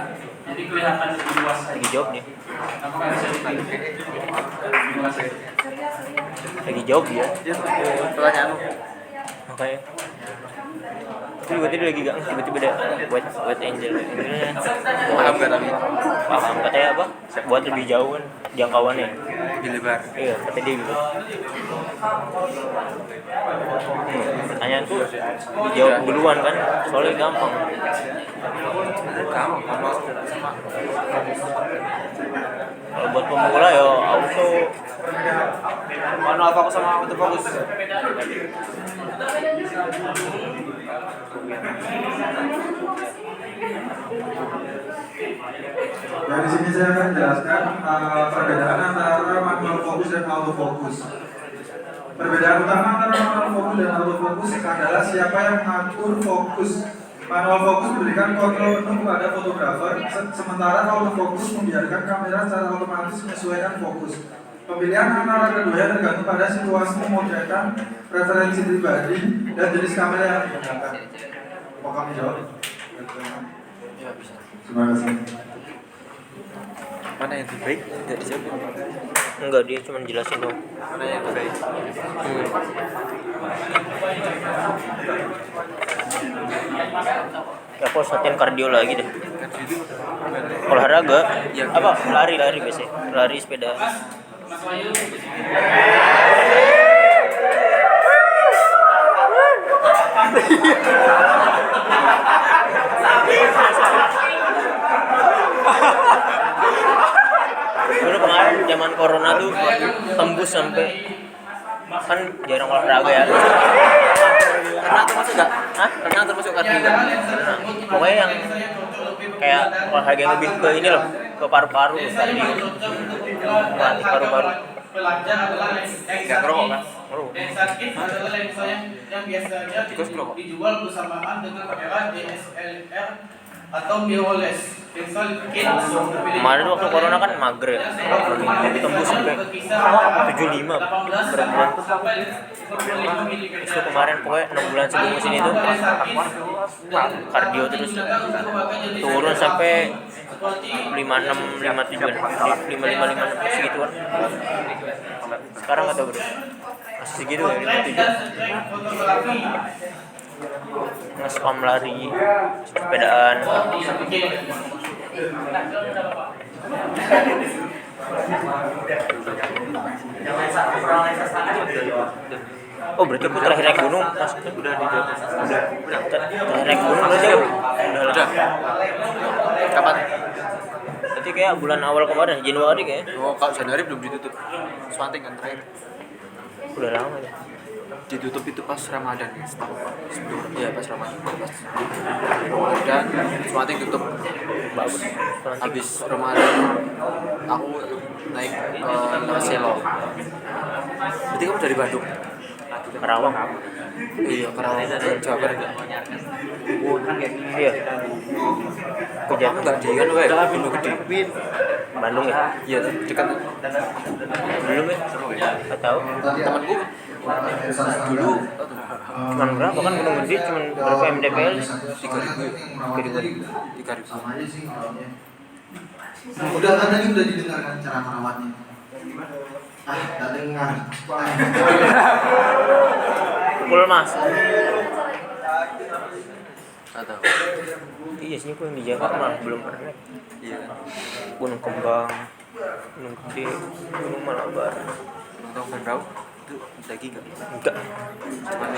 Jadi kelihatan lebih luas Lagi lagi. jawab nih. Apakah bisa dipilih? Terima kasih. Lagi jawab dia. Dia pertanyaan Makanya. Tiba-tiba lagi gak tiba-tiba ada white angel. Angelnya paham gak tapi paham katanya apa? Buat lebih jauh kan jangkauannya. lebih lebar. Iya, kata dia gitu. Pertanyaan tuh dijawab duluan kan, soalnya gampang. Kamu Kalau buat pemula ya auto. manual fokus sama autofocus. Dari sini saya akan jelaskan perbedaan antara manual fokus dan autofocus. Perbedaan utama antara manual fokus dan autofocus adalah siapa yang mengatur fokus. Manual fokus memberikan kontrol penuh kepada fotografer, sementara autofocus membiarkan kamera secara otomatis menyesuaikan fokus. Pemilihan antara keduanya tergantung pada situasi memotretkan, preferensi pribadi, dan jenis kamera yang digunakan. Mau kami jawab? Ya bisa. Terima kasih. Mana yang terbaik? Tidak dijawab. Enggak, dia cuma jelasin dong. Mana yang terbaik? Ya aku harus latihan kardio lagi deh. Kardio itu Olahraga. Ya, Apa? Lari biasanya. Lari sepeda. Mas Wahyu. Dulu kemarin zaman corona tuh tembus sampai kan jarang olahraga ya. renang termasuk nggak? Hah? Renang termasuk kardio nggak? Renang. Pokoknya yang kayak olahraga yang lebih ke ini loh, ke paru-paru, kardio. Melatih paru-paru. pelajar adalah lensa Nggak ngerokok, kan? lensa kit adalah lensa yang biasanya dijual bersamaan dengan kamera DSLR atau mirrorless. Lensa kit Kemarin waktu corona kan mager ya, tapi tembus sampai 75 berbulan tuh. Terus tuh kemarin pokoknya 6 bulan sebelum kesini tuh kardio terus turun sampai 56, 57, 55 segituan. Sekarang nggak tahu bro, masih segitu ya 57. Nge-spam lari, sepedaan. Oh berarti aku terakhir naik gunung maksudnya udah di terakhir naik gunung berarti udah. Kapan? Berarti kayak bulan awal kemarin Januari kayak. Oh, kalau Januari belum ditutup. Swanting kan terakhir. Udah lama ya. Ditutup itu pas Ramadan ya, setahu sebelum ya pas Ramadan Swanting tutup. Bagus. Habis Ramadan aku naik ke Selo. Berarti kamu dari Bandung? Karawang. Iya, Karawang. Jawa Barat. Iya. Kok kamu nggak di kan, weh? Gunung Gede. Bandung ya? Iya, dekat. Belum ya? Nggak tahu. Temanku dulu Cuman berapa kan Gunung Gede? Cuman berapa MDPL? 3.000. Sama aja sih kalau udah kan tadi udah didengarkan cara merawatnya. Tak dengar. Pukul mas. Atau Iya sih aku yang di Jakarta malah belum pernah naik. iya. Gunung Kembang, Gunung Gede, Gunung Malabar. Tahu Berau itu lagi nggak? Enggak.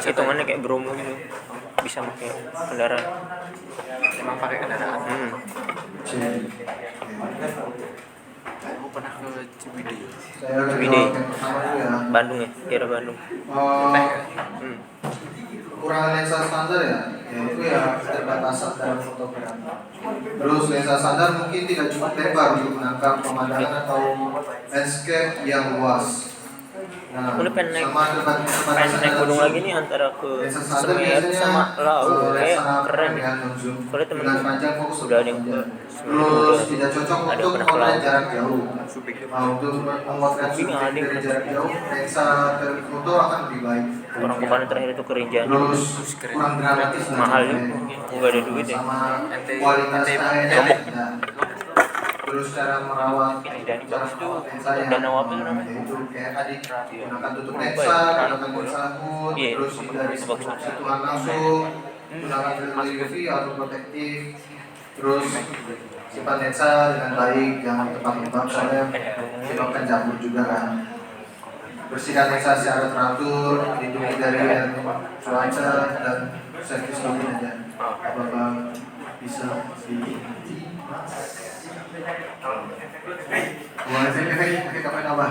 Hitungannya kayak Bromo gitu. Bisa pakai kendaraan. Emang pakai kendaraan. Aku pernah ke Ciwidey. Ciwidey. Bandung ya, daerah Bandung. Kekurangan lensa standar ya, yaitu ya keterbatasan dalam fotografi. Terus lensa standar mungkin tidak cukup lebar untuk menangkap pemandangan atau landscape yang luas. Nah, Aku pengen naik keterbatasan dalam gunung zoom. lagi nih antara ke Lensa standar Semeru biasanya sama Laut, kayak lensa keren. dengan zoom Soalnya temen dengan panjang fokus udah ada yang ke terus tidak cocok ada untuk pernah ke memotret Laut. jarak jauh. Untuk memotret Tapi nggak ada yang dari pernah. jarak jauh, lensa telefoto akan lebih baik. Orang kemarin terakhir itu ke Rinjani. Terus kurang dramatis dan Mahal juga juga, nggak ada duit ya. sama kualitas kainnya. Terus cara merawat Rinjani cara bagus tuh. merawat lensa yang Danau apa tuh namanya? yaitu kayak tadi gunakan tutup Lupa lensa, ya. gunakan lensa hood, Iya, terus hindari itu bagus. sentuhan langsung, gunakan filter UV atau protektif, terus simpan lensa dengan baik, jangan tempat lembab soalnya menyebabkan jamur juga kan. Bersihkan lensa secara teratur, lindungi dari air cuaca dan servis rutin aja. Apakah bisa efek apa?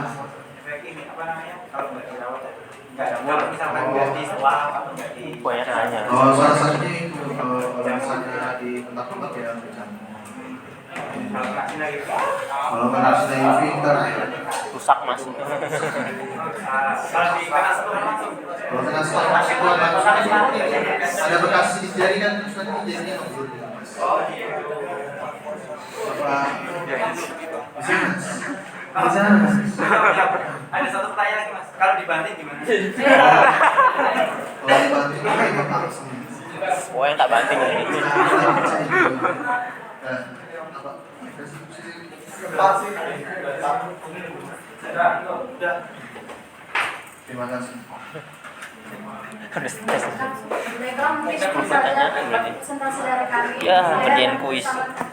Banyak nanya. Oh, salah satunya itu kalau misalnya di tempat-tempat yang bercanda. Kalau kena sinar UV ntar Rusak mas. kalau kena sinar itu ada bekas di jari kan terus nanti jadinya ngebul. Apa? Bisa. Ada satu pertanyaan lagi mas, kalau dibanting gimana? Kalau dibanting kayak bapak sih. Oh yang tak banting ya. Terima kasih. Harus tes. Background mungkin bisa ada presentasi dari kami. Ya, ngerjain kuis.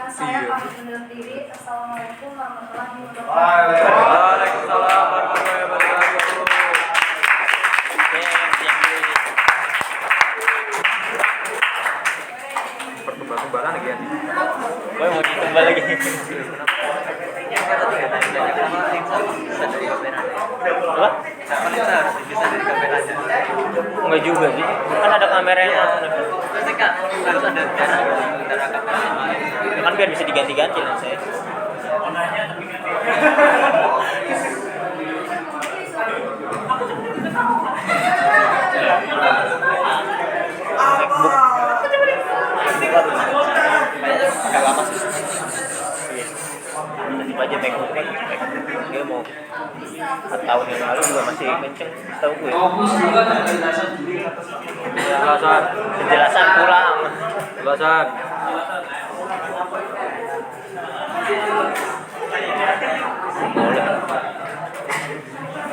Saya pamit undur diri. Assalamualaikum warahmatullahi wabarakatuh. Waalaikumsalam warahmatullahi wabarakatuh. Oke, ngerjain dulu ini. Perkembangan lagi ya. Gue mau ditambah lagi. Apa? Enggak juga sih. Kan ada kamera yang harus ada kan biar bisa diganti-ganti lah saya. MacBook kan dia mau 4 tahun yang lalu juga masih kenceng setahu gue. Fokus juga kan penjelasan dulu. Penjelasan pulang. Penjelasan.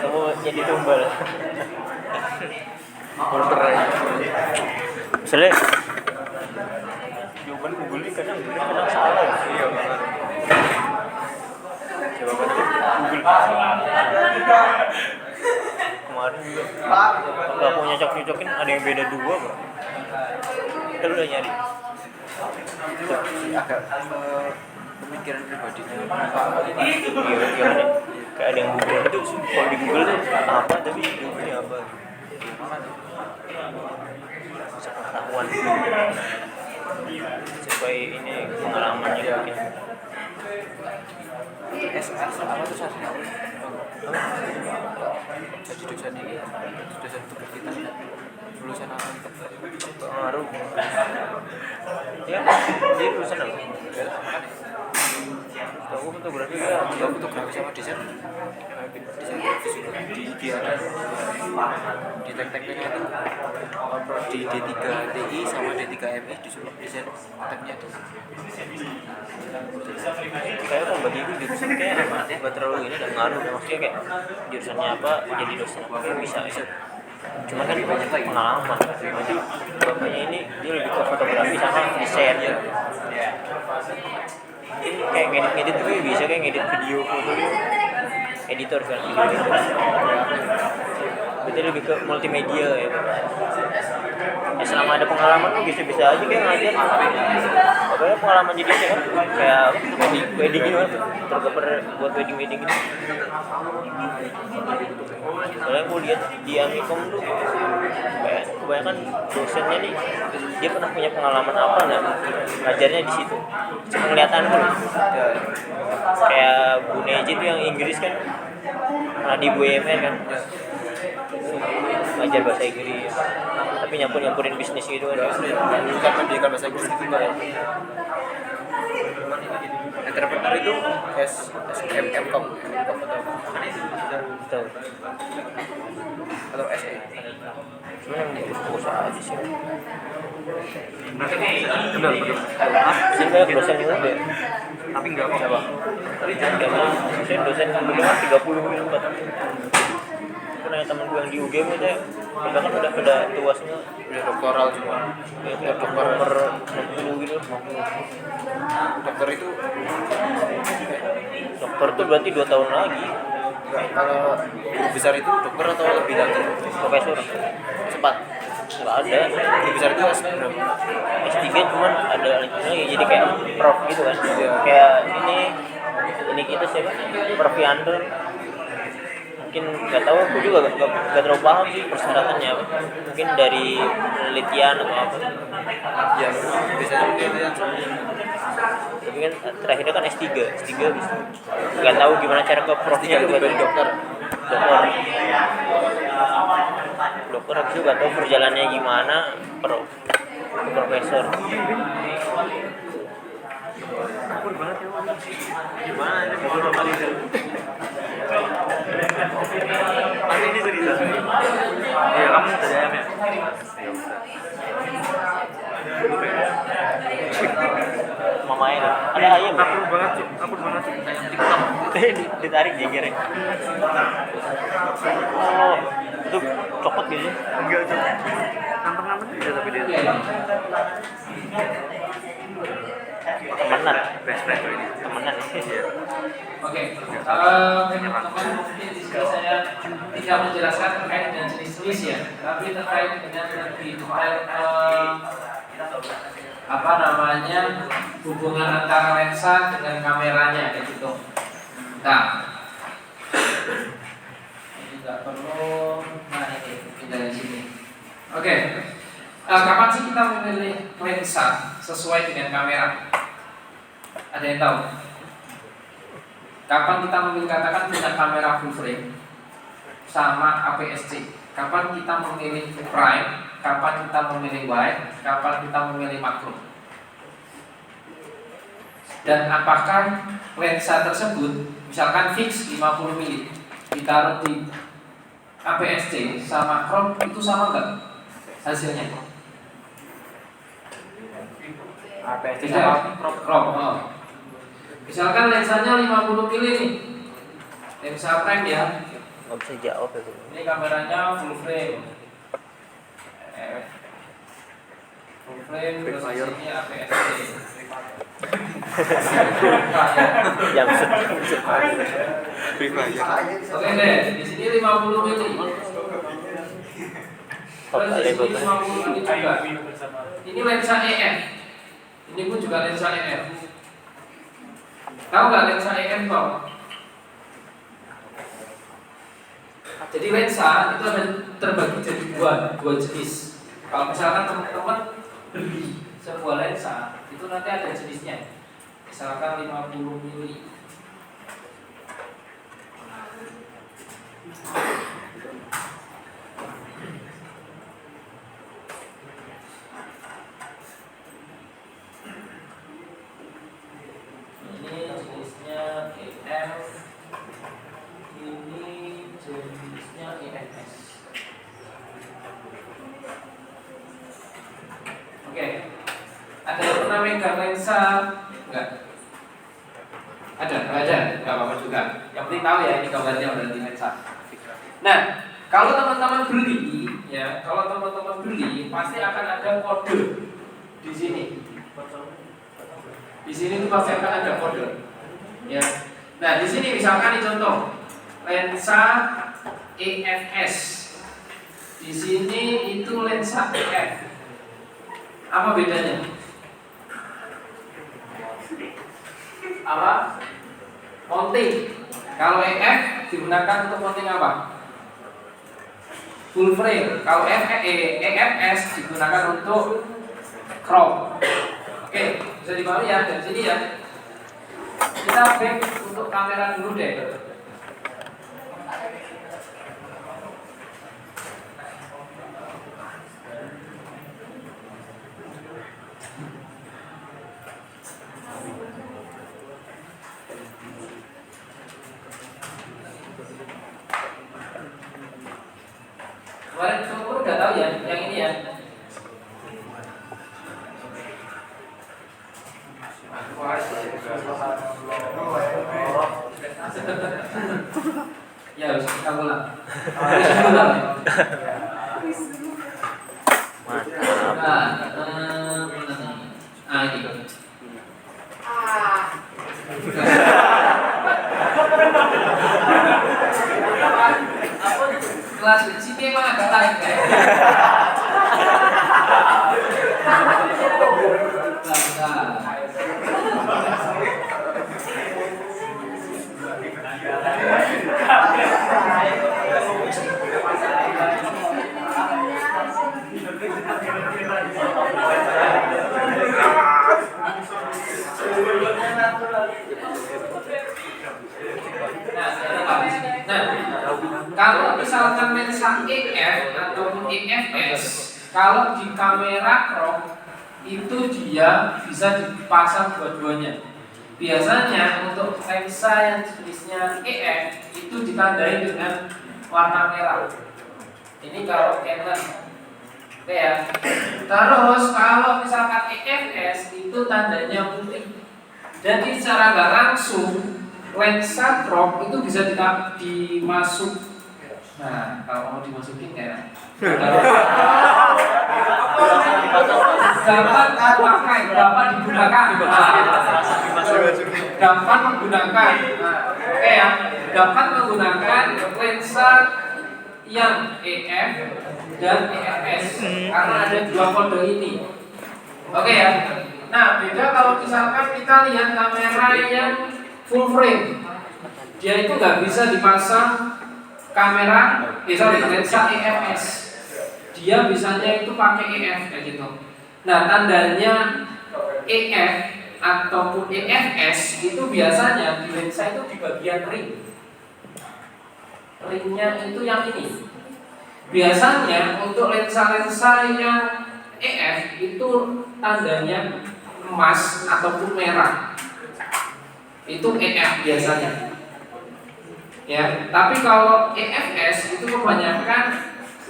Kamu jadi tumbal. Misalnya jawaban Google ini kadang salah. Iya banget. Jawaban Google. Kemarin juga kalau aku nyocok-nyocokin ada yang beda 2 bro. Kita udah nyari. Agak pemikiran pribadinya. Iya, kayak ada yang Google itu kalau di Google tuh apa tapi ini apa? Pengetahuan supaya ini pengalamannya mungkin. Apa tuh Sar? Jadi dosen ini dosen tugas kita lulusan apa? Pengaruh. Ya, dia lulusan apa? Tahu fotografi ya, fotografi sama desain. Desain di tek-teknya itu di D3 TI sama D3 MI disuruh desain teknya tuh. Kayak kalau bagi gue jurusan kayak nggak terlalu ini dan ngaruh, maksudnya kayak jurusannya apa jadi dosen bisa. Cuman kan banyak lagi pengalaman. Bapaknya ini dia lebih ke fotografi sama desain ya. Ini kayak ngedit tuh bisa kayak ngedit video foto editor kan video. Berarti lebih ke multimedia ya. Ya selama ada pengalaman tuh bisa aja kayak ngajar. Pokoknya pengalaman jadi aja kan kayak wedding gitu kan. Tercover buat wedding gitu. Soalnya gue lihat di Amikom tuh kayak kebanyakan dosennya nih dia pernah punya pengalaman apa nggak ngajarnya di situ. Cuma kelihatan tuh kayak Bu Neji tuh yang Inggris kan pernah di BUMN kan ngajar bahasa Inggris tapi nyampurin bisnis gitu kan. Bukan pendidikan bahasa Inggris gitu kan. Entrepreneur itu SMM.com Betul. atau SE. Cuma yang fokus aja sih. Benar. Sih banyak dosen juga deh. Tapi enggak apa siapa. Dosen dulu kan 30 gitu. Pernah temen gue yang di UGM aja, mereka kan udah tua semua. Udah doktoral cuma. Ya, dokter nomor 60 gitu. Dokter itu Dokter tuh berarti 2 tahun lagi. enggak, kalau guru besar itu dokter atau lebih lagi? Profesor. Cepat. Nggak ada. Guru besar itu S berapa? S3 cuman ada lagi jadi kayak prof gitu kan. Kayak ini kita siapa? Prof Yandro. Mungkin nggak tahu, aku juga nggak terlalu paham sih persyaratannya apa. Mungkin dari penelitian atau apa. Ya, biasanya penelitian. Tapi kan terakhirnya kan S3 bisa. Nggak tahu gimana cara ke profnya juga dari dokter. Dokter habis itu nggak tahu perjalanannya gimana profesor. Akur banget ya. Gimana aja mau normalisir. Nanti ini cerita. Iya kamu tadi ayam ya. Mamanya ada ayam. Akur banget. Ditarik jengger ya. Oh, itu copot gitu. Enggak copot. Nampang bisa tapi dia. Temenan, best friend ini. Temenan. Oke, teman-teman mungkin di sini saya tidak menjelaskan terkait dengan jenis ya, tapi terkait dengan apa namanya hubungan antara lensa dengan kameranya kayak gitu. Nah, ini nggak perlu. Nah ini dari sini. Oke. Kapan sih kita memilih lensa sesuai dengan kamera? Ada yang tahu? Kapan kita memilih, katakan punya kamera full frame sama APS-C? Kapan kita memilih prime? Kapan kita memilih wide? Kapan kita memilih makro? dan apakah lensa tersebut misalkan fix 50 mili ditaruh di APS-C sama crop itu sama enggak hasilnya? APS-C Tidak, crop. Misalkan lensanya 50 mili nih, lensa prime ya. nggak bisa jawab itu. Ini kameranya full frame. Full frame terus di sini APS-C. Jam Oke deh, di sini 50 mili. Terus di sini 50 mili juga. Ini lensa EF. Ini pun juga lensa EF. Tahu nggak lensa EF kok? Jadi lensa itu ada terbagi jadi dua jenis. Kalau misalkan teman-teman beli sebuah lensa, itu nanti ada jenisnya. Misalkan 50 mili. Ini jenisnya EF. Ini jenisnya EFS. Oke. Ada yang pernah megang lensa? Enggak? Ada, enggak apa-apa juga. Yang penting tahu ya ini gambarnya udah di lensa. Nah, kalau teman-teman beli, ya, kalau teman-teman beli pasti akan ada kode di sini. Di sini tuh pasti akan ada kode. Ya. Nah, di sini misalkan ini contoh lensa EFS. Di sini itu lensa EF. Apa bedanya? Apa? Mounting. Kalau EF digunakan untuk mounting apa? Full frame. Kalau EFS digunakan untuk crop. Oke, bisa dipahami ya dari sini ya. Kita back untuk kamera dulu deh. Kemarin kamu udah tahu ya, yang ini ya. Ya, harus kita ulang. Ini. Kelas di sini emang agak lain kayak. Kalau misalkan lensa EF ataupun EFS, kalau di kamera crop itu dia bisa dipasang dua-duanya. Biasanya untuk lensa yang jenisnya EF itu ditandai dengan warna merah. Ini kalau Canon, oke ya. Terus kalau misalkan EFS itu tandanya putih. Jadi secara nggak langsung lensa crop itu bisa dimasuk. Nah, kalau mau dimasukin ya dapat pakai, dapat digunakan. Dapat menggunakan. Oke ya, dapat menggunakan lensa yang EF dan EFS karena ada dua kode ini. Oke ya. Nah, beda kalau misalkan kita lihat kamera yang full frame, dia itu nggak bisa dipasang kamera, lensa EFS. Dia bisanya itu pakai EF kayak gitu. Nah, tandanya EF ataupun EFS itu biasanya di lensa itu di bagian ring. Ringnya itu yang ini. Biasanya untuk lensa-lensa yang EF itu tandanya emas ataupun merah. itu EF biasanya. Ya, tapi kalau EFS itu kebanyakan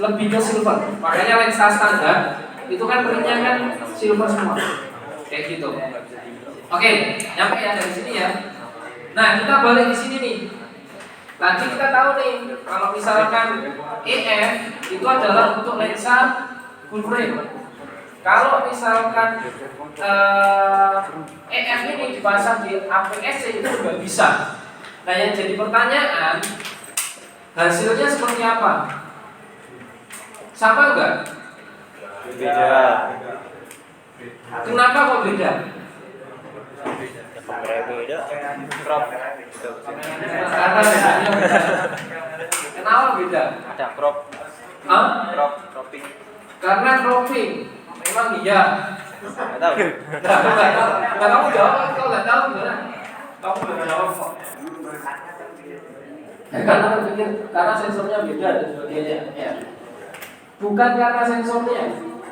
lebih ke silver. Makanya lensa standar itu kan printnya kan silver semua. Kayak gitu. Oke, nyampe ya dari sini ya. Nah, kita balik di sini nih. Tadi kita tahu nih, kalau misalkan EF itu adalah untuk lensa full frame. Kalau misalkan EF ini dipasang di APS-C itu juga bisa. Nah, yang jadi pertanyaan, hasilnya seperti apa? Sama enggak? Beda. Kenapa kok beda? Kamera beda. Crop. Karena bedanya beda. Kenapa beda? Ada crop. Hah? Cropping. Karena cropping. Memang iya. Enggak tahu. Nggak kamu jawab, kalau nggak tahu gimana? Kamu udah jawab kok. Karena sensornya beda dan sebagainya. Ya. Bukan karena sensornya,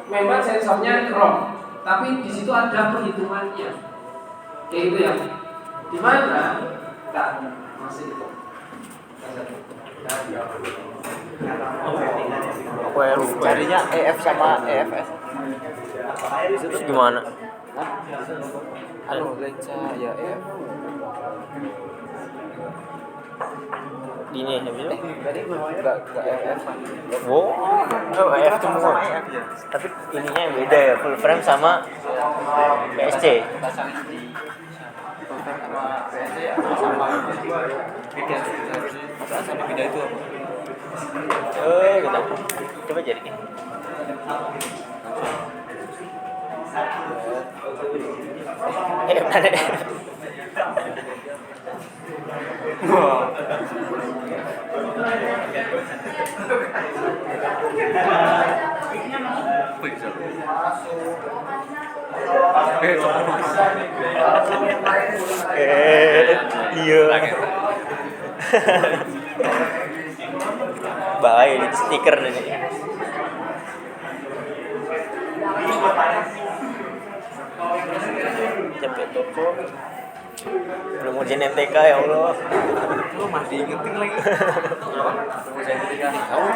memang sensornya crop, tapi di situ ada perhitungannya. Kayak gitu ya. Di mana? Enggak, masih itu. Carinya EF sama EFS. Terus gimana? Anu lensa ya EF. Ini habis itu. Tadi enggak EF. Oh, EF semua. Tapi ininya yang beda ya, full frame sama PSC. Sama beda itu apa? Gitu. Coba jadi. Mana? Iya. Bahaya di stiker nih. Cepet toko. Belum ujian MTK ya Allah. Lu masih ingetin lagi. Kamu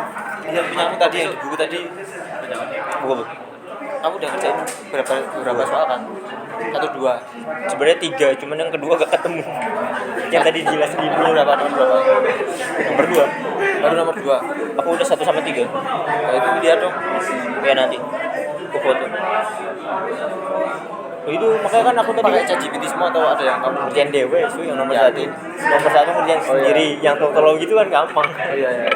yang punya aku tadi yang di buku tadi. Buku. Kamu udah kerjain berapa soal kan? 1, 2. Sebenarnya 3, cuman yang kedua gak ketemu. Yang tadi jelasin di Nomor berapa? Nomor 2. Baru nomor 2. Aku udah 1 sama 3. Nah, itu dia dong. Ya nanti. Aku foto. Oh, itu makanya kan aku tadi Pakai ChatGPT semua atau ada yang kamu ngerjain dewe itu yang nomor Ya, 1. Nomor 1 ngerjain sendiri, yang tolong gitu kan gampang. Oh iya.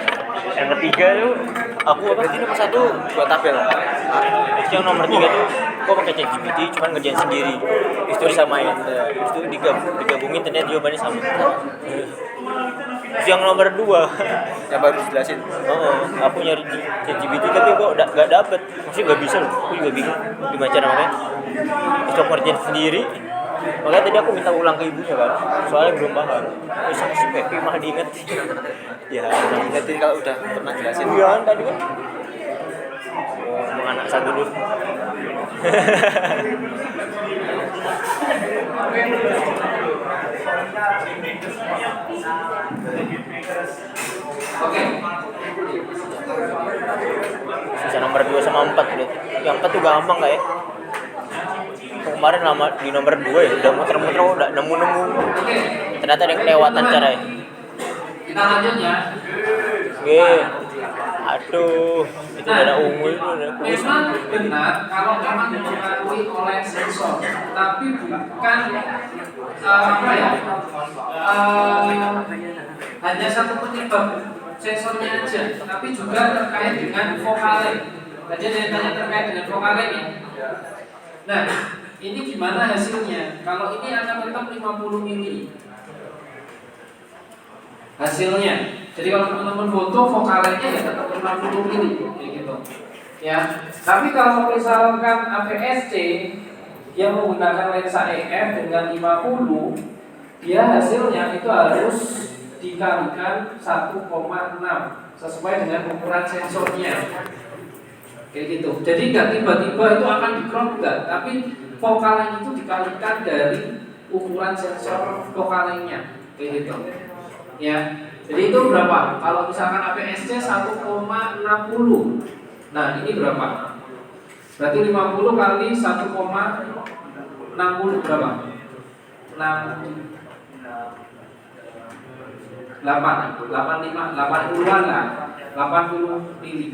Yang ketiga tuh aku apa? Berarti nomor 1 buat tabel. Terus yang nomor 3 tuh kok pakai ChatGPT cuman ngerjain sendiri. Itu disamain. Terus itu digabungin ternyata jawabannya sama. Terus yang nomor 2 yang baru dijelasin. aku nyari di ChatGPT tapi kok gak dapet. Maksudnya gak bisa loh. Aku juga bingung gimana cara makanya. Terus aku ngerjain sendiri. Makanya tadi aku minta ulang ke ibunya kan. Soalnya belum paham. Terus sama si Pepi malah diingetin. Ya, Ingetin kalau udah pernah jelasin. iya kan tadi kan. Anak satu dulu. Oke. Sisa nomor 2 sama 4 udah. Yang 4 tuh gampang gak ya? Kemarin lama di nomor 2 ya, udah muter-muter udah nemu-nemu. Ternyata ada yang kelewatan caranya. Kita lanjut ya. Oke. Aduh, itu ada ungu itu ada kuis. Memang benar kalau memang dipengaruhi oleh sensor, tapi bukan apa ya? Hanya satu penyebab sensornya aja, tapi juga terkait dengan vokale. Tadi ada yang tanya terkait dengan vokale ini. Nah, ini gimana hasilnya? Kalau ini akan tetap 50 mili hasilnya. Jadi kalau teman-teman foto vokalnya ya tetap 50 mili kayak gitu. Ya. Tapi kalau misalkan APS-C yang menggunakan lensa EF dengan 50, dia hasilnya itu harus dikalikan 1,6 sesuai dengan ukuran sensornya. Kayak gitu. Jadi nggak tiba-tiba itu akan di-crop enggak, tapi vokalnya itu dikalikan dari ukuran sensor vokalnya kayak gitu. Ya. Jadi itu berapa? Kalau misalkan APS-C 1,60. Nah, ini berapa? Berarti 50 kali 1,60 berapa? 80-an lah, 80 mili.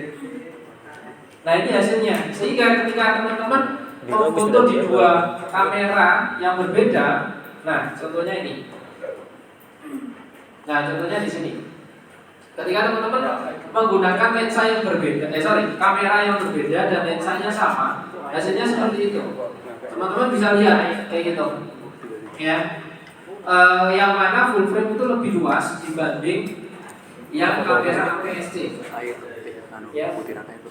Nah ini hasilnya. Sehingga ketika teman-teman memfoto di dua kamera yang berbeda, nah contohnya ini. Nah contohnya di sini. Ketika teman-teman menggunakan lensa yang berbeda, kamera yang berbeda dan lensanya sama, hasilnya seperti itu. Teman-teman bisa lihat kayak gitu. Ya. Yang mana full frame itu lebih luas dibanding yang kamera APS-C. Ya.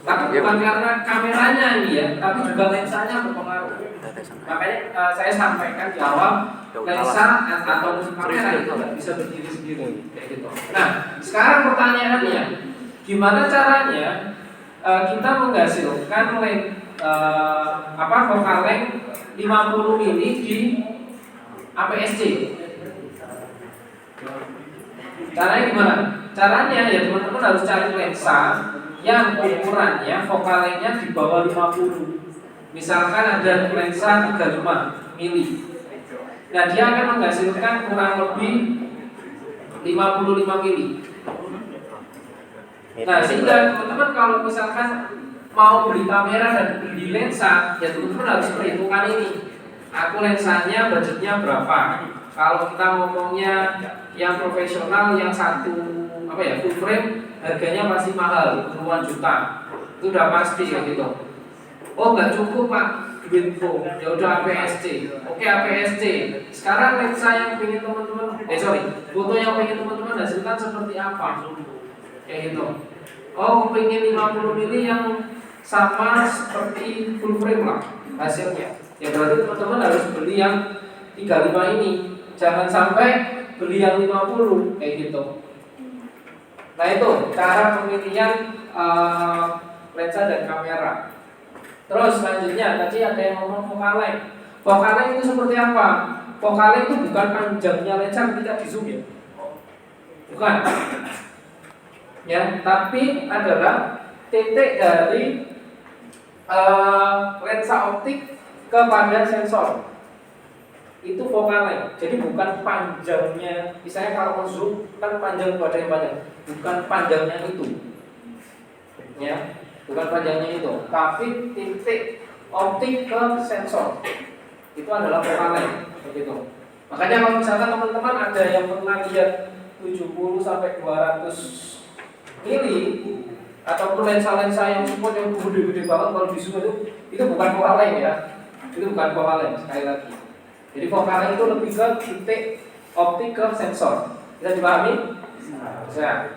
Tapi bukan karena kameranya ini ya, tapi juga lensanya berpengaruh. Makanya saya sampaikan di awal, lensa atau kamera itu nggak bisa berdiri sendiri kayak gitu. Nah, sekarang pertanyaannya, gimana caranya kita menghasilkan vokal length 50 mili di APS-C? Caranya gimana? Caranya ya teman-teman harus cari lensa yang ukurannya vokal length-nya di bawah 50. Misalkan ada lensa 35 mili. Nah, dia akan menghasilkan kurang lebih 55 mili. Nah, sehingga teman-teman kalau misalkan mau beli kamera dan beli lensa, ya teman-teman harus perhitungkan ini. Aku lensanya budgetnya berapa? Kalau kita ngomongnya yang profesional, yang full frame, harganya pasti mahal, puluhan juta. Itu udah pasti ya gitu. Oh nggak cukup pak, duitku, ya udah APS-C. Oke APS-C. Sekarang lensa yang pengen teman-teman, foto yang pengen teman-teman hasilkan seperti apa? Kayak gitu. Oh pengen 50 mili yang sama seperti full frame lah hasilnya. Ya berarti teman-teman harus beli yang 35 ini. Jangan sampai beli yang 50 kayak gitu. Nah itu cara pemilihan lensa dan kamera. Terus selanjutnya tadi ada yang ngomong vokal length. Vokal length itu seperti apa? Vokal length itu bukan panjangnya lensa ketika di zoom ya. Bukan. Ya, tapi adalah titik dari lensa optik kepada sensor. Itu vokal length. Jadi bukan panjangnya. Misalnya kalau mau zoom kan panjang pada yang panjang, bukan panjangnya itu. Ya, bukan panjangnya itu, tapi titik optik ke sensor. Itu adalah vokal length begitu. Makanya kalau misalkan teman-teman ada yang pernah lihat 70 sampai 200 mili ataupun lensa-lensa yang support yang gede-gede banget kalau di zoom itu bukan vokal length ya. Itu bukan vokal length sekali lagi. Jadi vokal length itu lebih ke titik optik ke sensor. Bisa dipahami? Bisa.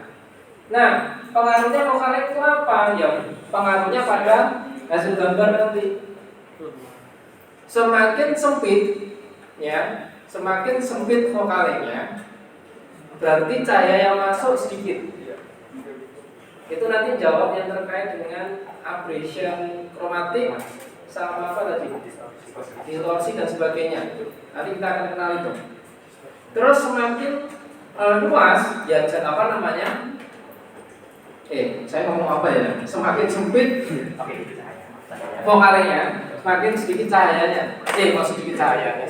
Nah, pengaruhnya vokal length itu apa? Ya, pengaruhnya pada hasil gambar nanti. Semakin sempit, ya, semakin sempit vokal length-nya, berarti cahaya yang masuk sedikit. Itu nanti jawab yang terkait dengan aberration kromatik sama apa tadi? Distorsi dan sebagainya. Nanti kita akan kenal itu. Terus semakin luas, ya apa namanya? Saya ngomong apa ya? Semakin sempit vokalnya, semakin sedikit cahayanya. Sedikit cahayanya.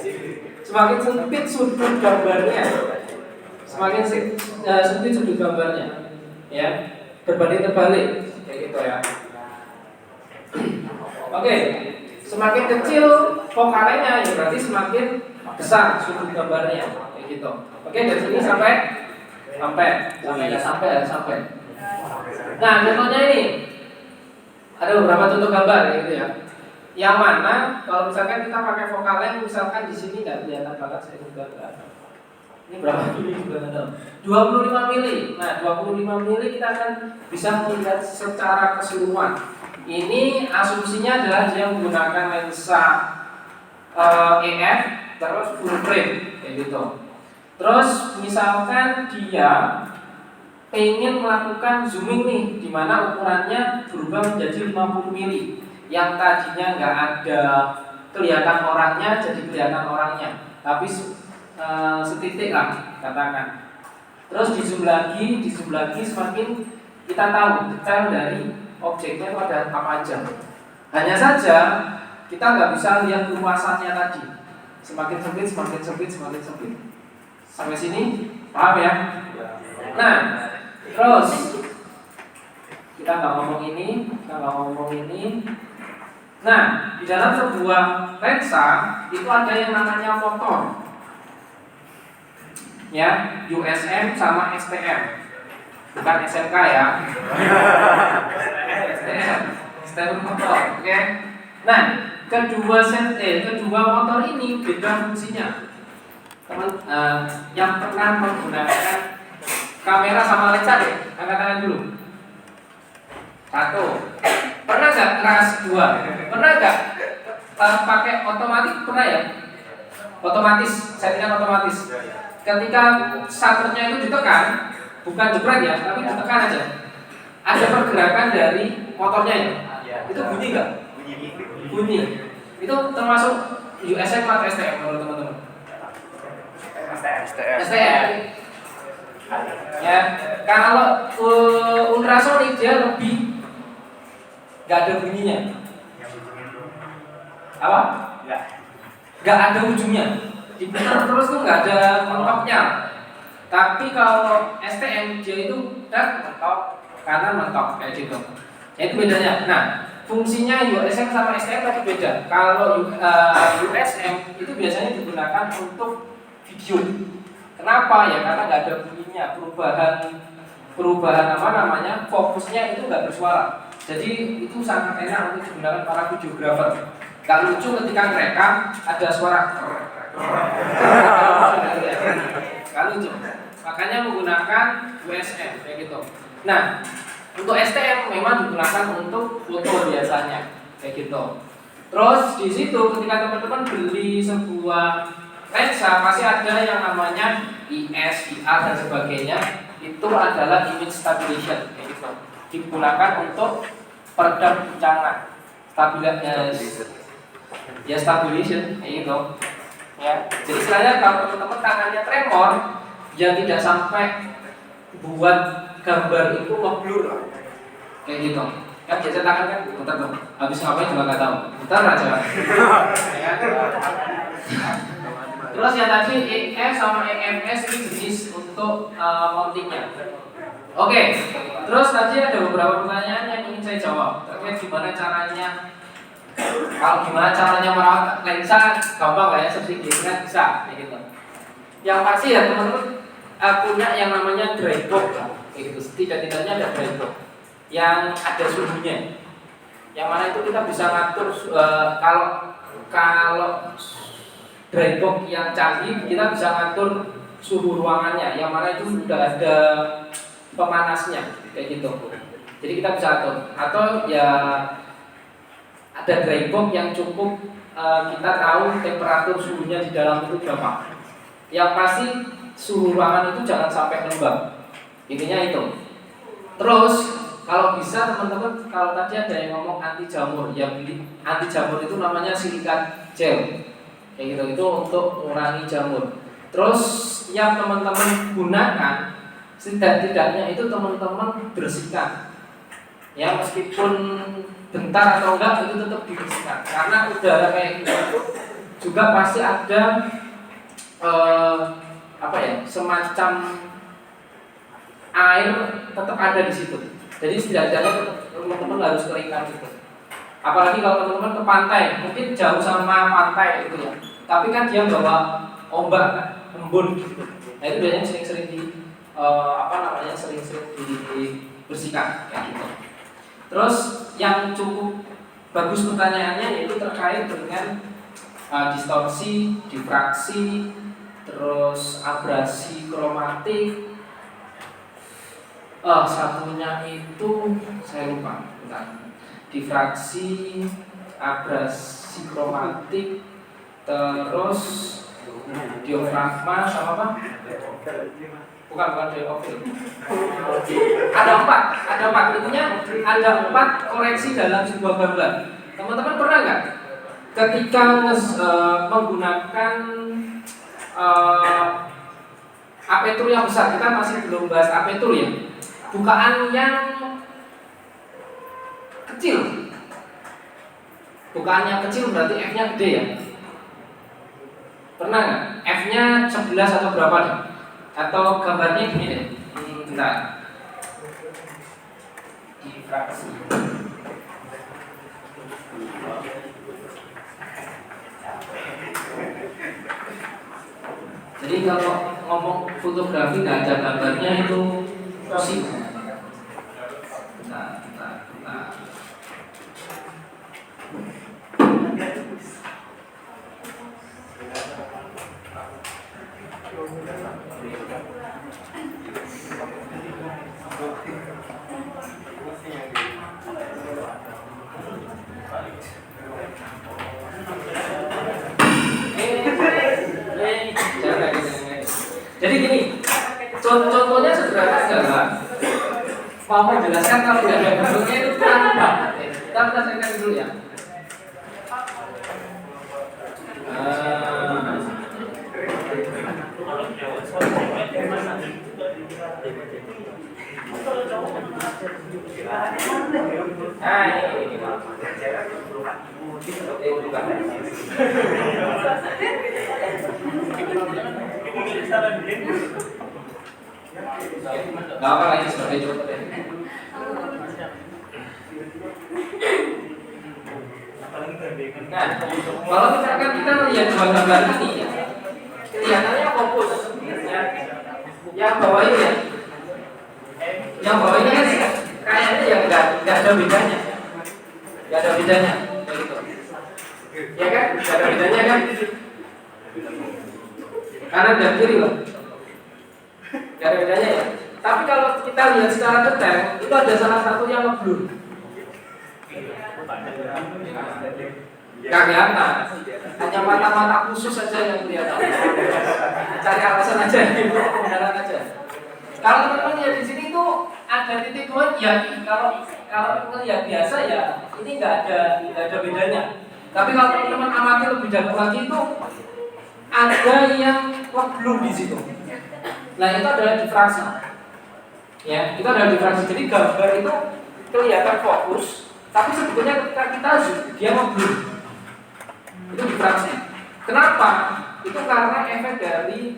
Semakin sempit sudut gambarnya. Semakin sempit sudut gambarnya. Ya, berbanding terbalik kayak gitu ya. Oke. Semakin kecil vokalnya, ya berarti semakin besar sudut gambarnya, kayak gitu. Oke, dari sini sampai. Nah, contohnya ini ada beberapa contoh gambar, gitu ya. Yang mana kalau misalkan kita pakai vokal length, misalkan di sini nggak kelihatan banget, saya juga nggak. Ini berapa mili juga nggak tahu. 25 mili. Nah, 25 mili kita akan bisa melihat secara keseluruhan. Ini asumsinya adalah dia menggunakan lensa EF terus full frame kayak gitu. Terus misalkan dia ingin melakukan zooming nih, di mana ukurannya berubah menjadi 50 mili. Yang tadinya nggak ada kelihatan orangnya jadi kelihatan orangnya. tapi setitik lah katakan. Terus di zoom lagi semakin kita tahu detail dari objeknya itu ada apa aja. Hanya saja kita nggak bisa lihat luasannya tadi. Semakin sempit. Sampai sini paham ya? Nah, terus kita nggak ngomong ini. Nah, di dalam sebuah lensa itu ada yang namanya motor, ya, USM sama STM, bukan SMK ya. STM motor, oke? Nah, kedua motor ini beda fungsinya. Yang pernah menggunakan kamera sama lensa deh, angkat tangan dulu. 1. Pernah nggak kelas 2? Pernah nggak pakai otomatis? Pernah ya? Otomatis, settingan otomatis. Ketika shutternya itu ditekan, bukan jepret ya, tapi ditekan aja. Ada pergerakan dari motornya ya. Itu bunyi nggak? Bunyi. Itu termasuk USM atau STM menurut teman-teman? STM. Ya, kalau ultrasonic dia lebih nggak ada bunyinya. Apa? Nggak ada ujungnya. Diputar terus tuh nggak ada mentoknya. Tapi kalau STM dia itu mentok, kanan mentok kayak gitu. Itu bedanya. Nah, fungsinya USM sama STM tadi beda. Kalau USM itu biasanya digunakan untuk video. Kenapa ya? Karena nggak ada bunyinya, perubahan apa namanya, fokusnya itu nggak bersuara. Jadi itu sangat enak untuk digunakan para videografer. Gak lucu ketika mereka ada suara. Gak lucu. Makanya menggunakan USM kayak gitu. Nah, untuk STM memang digunakan untuk foto biasanya kayak gitu. Terus di situ ketika teman-teman beli sebuah lensa pasti ada yang namanya IS, IR dan sebagainya. Itu adalah image stabilization kayak gitu. Digunakan untuk peredam guncangan, stabilization kayak gitu. Ya, jadi istilahnya kalau teman-teman tangannya tremor, ya tidak sampai buat gambar itu ngeblur kayak gitu. Kan biasa tangan kan putar tuh, habis ngapain juga nggak tahu, putar aja. Ya. Terus yang tadi EF sama EMS ini jenis untuk mountingnya. Oke, terus tadi ada beberapa pertanyaan yang ingin saya jawab terkait gimana caranya. Kalau gimana caranya merawat lensa, gampang lah ya, subsidi kan bisa kayak gitu. Yang pasti ya teman-teman punya yang namanya dry box kayak gitu. Setidak-tidaknya ada dry box yang ada suhunya. Yang mana itu kita bisa ngatur kalau dry box yang canggih kita bisa ngatur suhu ruangannya. Yang mana itu sudah ada pemanasnya kayak gitu. Jadi kita bisa atur. Atau ya ada dry box yang cukup kita tahu temperatur suhunya di dalam itu berapa. Yang pasti suhu ruangan itu jangan sampai lembab. Intinya itu. Terus kalau bisa teman-teman, kalau tadi ada yang ngomong anti jamur, ya anti jamur itu namanya silikat gel. Kayak gitu, itu untuk mengurangi jamur. Terus yang teman-teman gunakan setidak-tidaknya itu teman-teman bersihkan. Ya meskipun bentar atau enggak itu tetap dibersihkan. Karena udara kayak gitu juga pasti ada semacam air tetap ada di situ. Jadi setidaknya teman-teman harus keringkan gitu. Apalagi kalau teman-teman ke pantai, mungkin jauh sama pantai gitu ya. Tapi kan dia bawa ombak kan, embun gitu. Nah itu biasanya sering-sering sering-sering dibersihkan kayak gitu. Terus yang cukup bagus pertanyaannya yaitu terkait dengan distorsi, difraksi, terus abrasi kromatik. Satunya itu saya lupa. Bentar. Difraksi, abrasi kromatik, terus diafragma sama apa? Bukan diafragma. Ada empat. Intinya ada 4 koreksi dalam sebuah gambar. Teman-teman pernah nggak ketika menggunakan aperture yang besar, kita masih belum bahas aperture ya. Bukaan yang kecil. Bukaan yang kecil berarti F-nya gede ya. Pernah nggak? F-nya 11 atau berapa deh? Atau gambarnya gini deh. Bentar. Difraksi. Jadi kalau ngomong fotografi nggak ada gambarnya itu musik. Nah. Jadi gini, contohnya sederhana adalah mau menjelaskan kalau tidak ada bentuknya itu kurang banget. Kita selesaikan dulu ya. Gak apa lagi sebagai contoh deh. Nah, kalau misalkan kita lihat dua gambar ini, kelihatannya fokus. Ya. Yang bawah ini ya. Yang bawah ini kan kayaknya ya nggak ada bedanya. Nggak ada bedanya. Gitu. Ya kan? Nggak ada bedanya kan? Kanan dan kiri loh. Gak ada bedanya ya. Tapi kalau kita lihat secara detail, itu ada salah satu yang ngeblur. Gak kelihatan. Hanya mata-mata khusus saja yang kelihatan. Cari alasan aja, kebenaran aja. Kalau teman-teman lihat di sini tuh ada titik dua, ya kalau melihat biasa ya ini nggak ada bedanya. Tapi kalau teman-teman amati lebih dalam lagi itu ada yang ngeblur di situ. Nah itu adalah difraksi. Ya, itu adalah difraksi. Jadi gambar itu kelihatan fokus, tapi sebetulnya ketika kita zoom dia ngeblur. Itu difraksi. Kenapa? Itu karena efek dari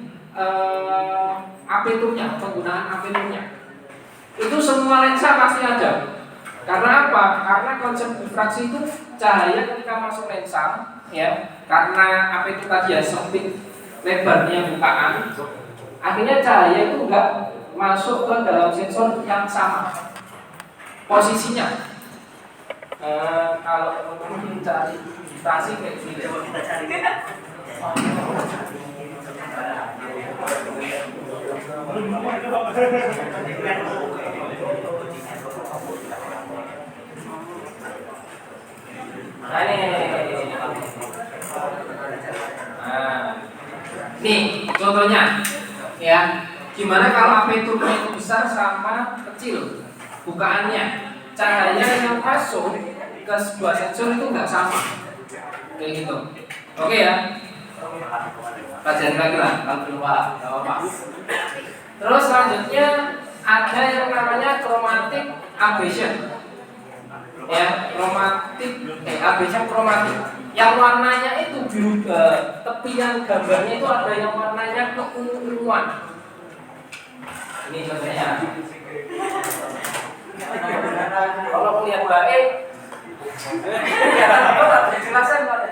aperturnya, penggunaan aperturnya. Itu semua lensa pasti ada. Karena apa? Karena konsep difraksi itu cahaya ketika masuk lensa, ya, karena apertur tadi ya sempit lebarnya bukaan. Akhirnya cahaya itu enggak masuk ke dalam sensor yang sama posisinya. Kalau teman-teman mencari difraksi kayak gini, coba kita cari. Nah, nih contohnya. Ya, gimana kalau aperturnya itu besar sama kecil bukaannya, cahaya yang masuk ke sebuah sensor itu nggak sama, kayak gitu. Oke ya, pelajari lagi lah kalau belum paham, nggak apa-apa. Terus selanjutnya ada yang namanya chromatic aberration. Ya, aberration chromatic. Yang warnanya itu biru, tepian gambarnya itu ada yang warnanya keunguan. Ini contohnya. Kalau melihat baik, jelasan Pak.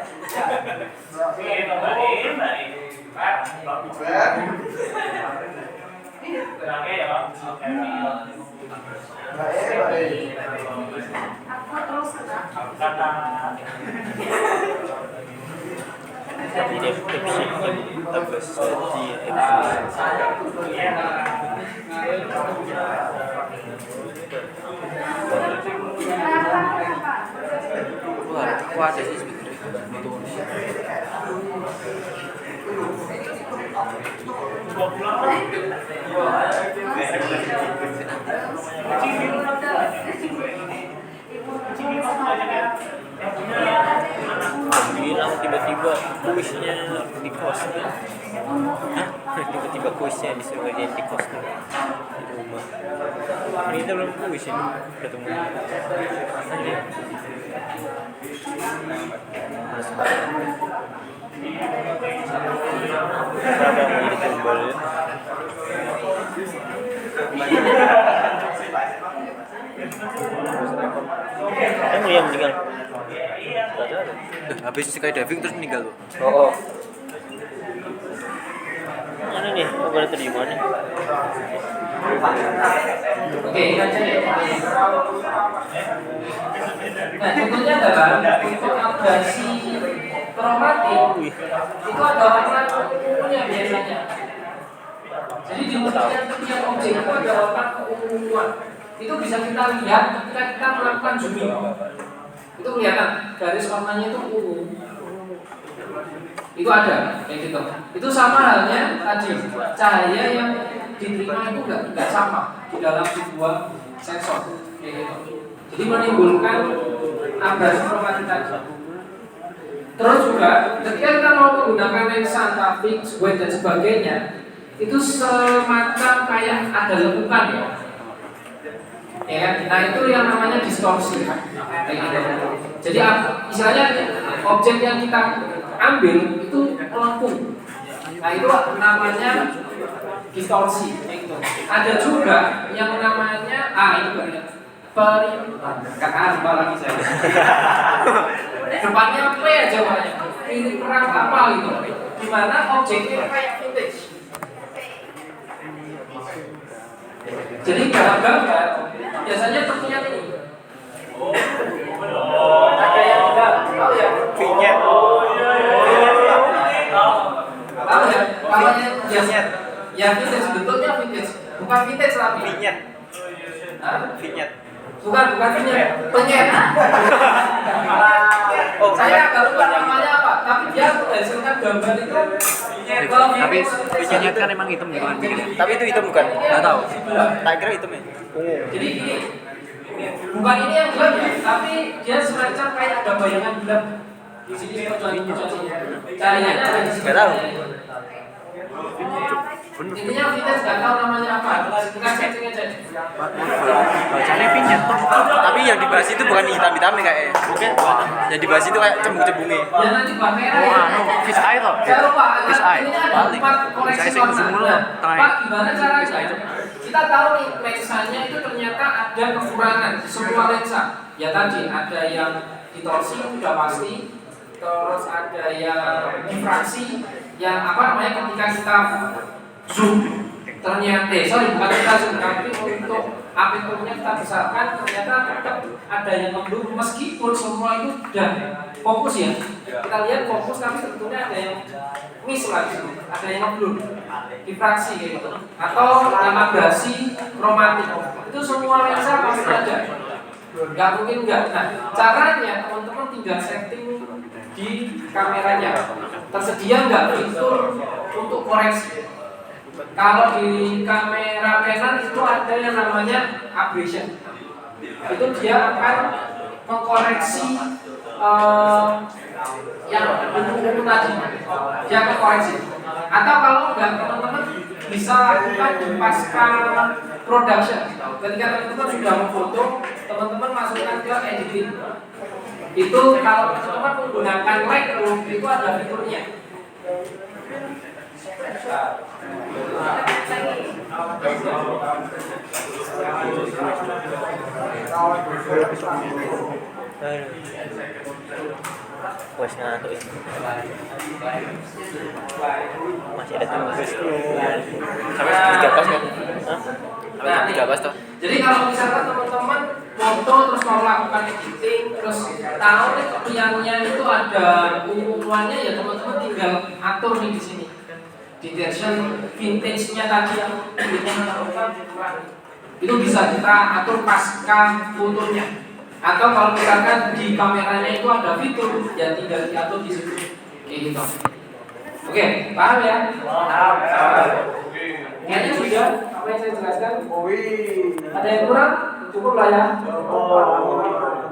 Jadi deskripsinya bagus di wah ada sih yang tiba-tiba kuisnya di kosnya. Hah? Tiba-tiba kuisnya disuruh ngerjain di kos tuh di rumah. Ini kita belum kuis ini ketemu. Anjir. Males banget. Kenapa mau jadi tumbal ya? Emang yang meninggal? Habis skydiving terus meninggal tuh. Oh. Mana nih? Oh, pada tadi mana? Oke, ini aja ya. Nah, contohnya adalah untuk abrasi kromatik itu ada warna ungunya biasanya. Jadi di setiap objek itu ada warna keunguan. Itu bisa kita lihat ketika kita melakukan zooming. Itu kelihatan garis warnanya itu ungu. Itu ada kayak gitu. Itu sama halnya tadi cahaya yang diterima itu enggak sama di dalam sebuah sensor kayak gitu. Jadi menimbulkan abrasi kromatik tadi. Terus juga ketika kita mau menggunakan lensa traffic, wide dan sebagainya, itu semacam kayak ada lekukan ya. Ya, nah itu yang namanya distorsi kayak gitu. Jadi istilahnya objek yang kita ambil itu melengkung. Nah itu namanya distorsi kayak gitu. Ada juga yang namanya itu kakak lupa lagi saya. Depannya P aja banyak. Ini perang apa gitu. Dimana objeknya kayak vintage. Jadi dalam gambar biasanya terlihat ini. Ada yang enggak tahu ya? Vinyet. Tahu ya? Kalau yang vintage bentuknya vintage, bukan vintage tapi Vinyet. Vinyet. Bukan vinyet, penyet. Oh, saya agak lupa namanya apa, tapi dia menghasilkan gambar itu. Tapi vinyet kan emang hitam gitu kan. Tapi itu hitam bukan? Enggak tahu. Tak kira hitam ya. Jadi gini, bukan ini yang gelap ya, tapi dia semacam kayak ada bayangan gelap di sini cahayanya ada di sini. Enggak tahu. Intinya kita nggak tahu namanya apa, kita cek aja. Bacanya vinyet tuh. Tapi yang dibahas itu bukan hitam-hitamnya kayak. Mungkin yang dibahas itu kayak cembung-cembungnya. Ya nanti kamera ya. Fish eye toh. Saya lupa. Fish eye. Ini ada 4 koreksi warna. Pak, gimana caranya? Kita tahu nih lensanya itu ternyata ada kekurangan di semua lensa. Ya tadi ada yang distorsi sudah pasti, terus ada yang difraksi, yang apa namanya ketika kita zoom ternyata bukan kita zoom tapi untuk aperturnya kita besarkan ternyata tetap ada yang ngeblur meskipun semua itu sudah fokus ya. Kita lihat fokus tapi sebetulnya ada yang miss lagi, ada yang ngeblur, difraksi kayak gitu, atau yang abrasi kromatik. Itu semua lensa pasti ada, nggak mungkin nggak. Nah caranya teman-teman tinggal setting di kameranya, tersedia nggak fitur untuk koreksi. Kalau di kamera Canon itu ada yang namanya aberration. Itu dia akan mengkoreksi yang ungu tadi. Dia akan koreksi. Atau kalau enggak, teman-teman bisa lakukan di pasca production. Ketika teman-teman sudah memfoto, teman-teman masukkan ke editing. Itu kalau teman-teman menggunakan Lightroom itu ada fiturnya. Wes ngantuk ya. Masih ada tugas tuh. Sampai 13 kan? Hah? Sampai 13 tuh. Jadi kalau misalkan teman-teman foto terus mau lakukan editing terus tahu nih pilihannya itu ada unguannya ya teman-teman tinggal atur nih di sini. Detection vintage-nya tadi yang itu bisa kita atur pasca fotonya. Atau kalau misalkan di kameranya itu ada fitur, ya tinggal diatur di situ, kayak gitu. Oke, paham ya? Paham. Kayaknya sudah apa yang saya jelaskan. Ada yang kurang? Cukup lah ya.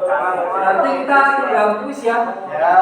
Nanti kita tinggal kuis ya. Ya.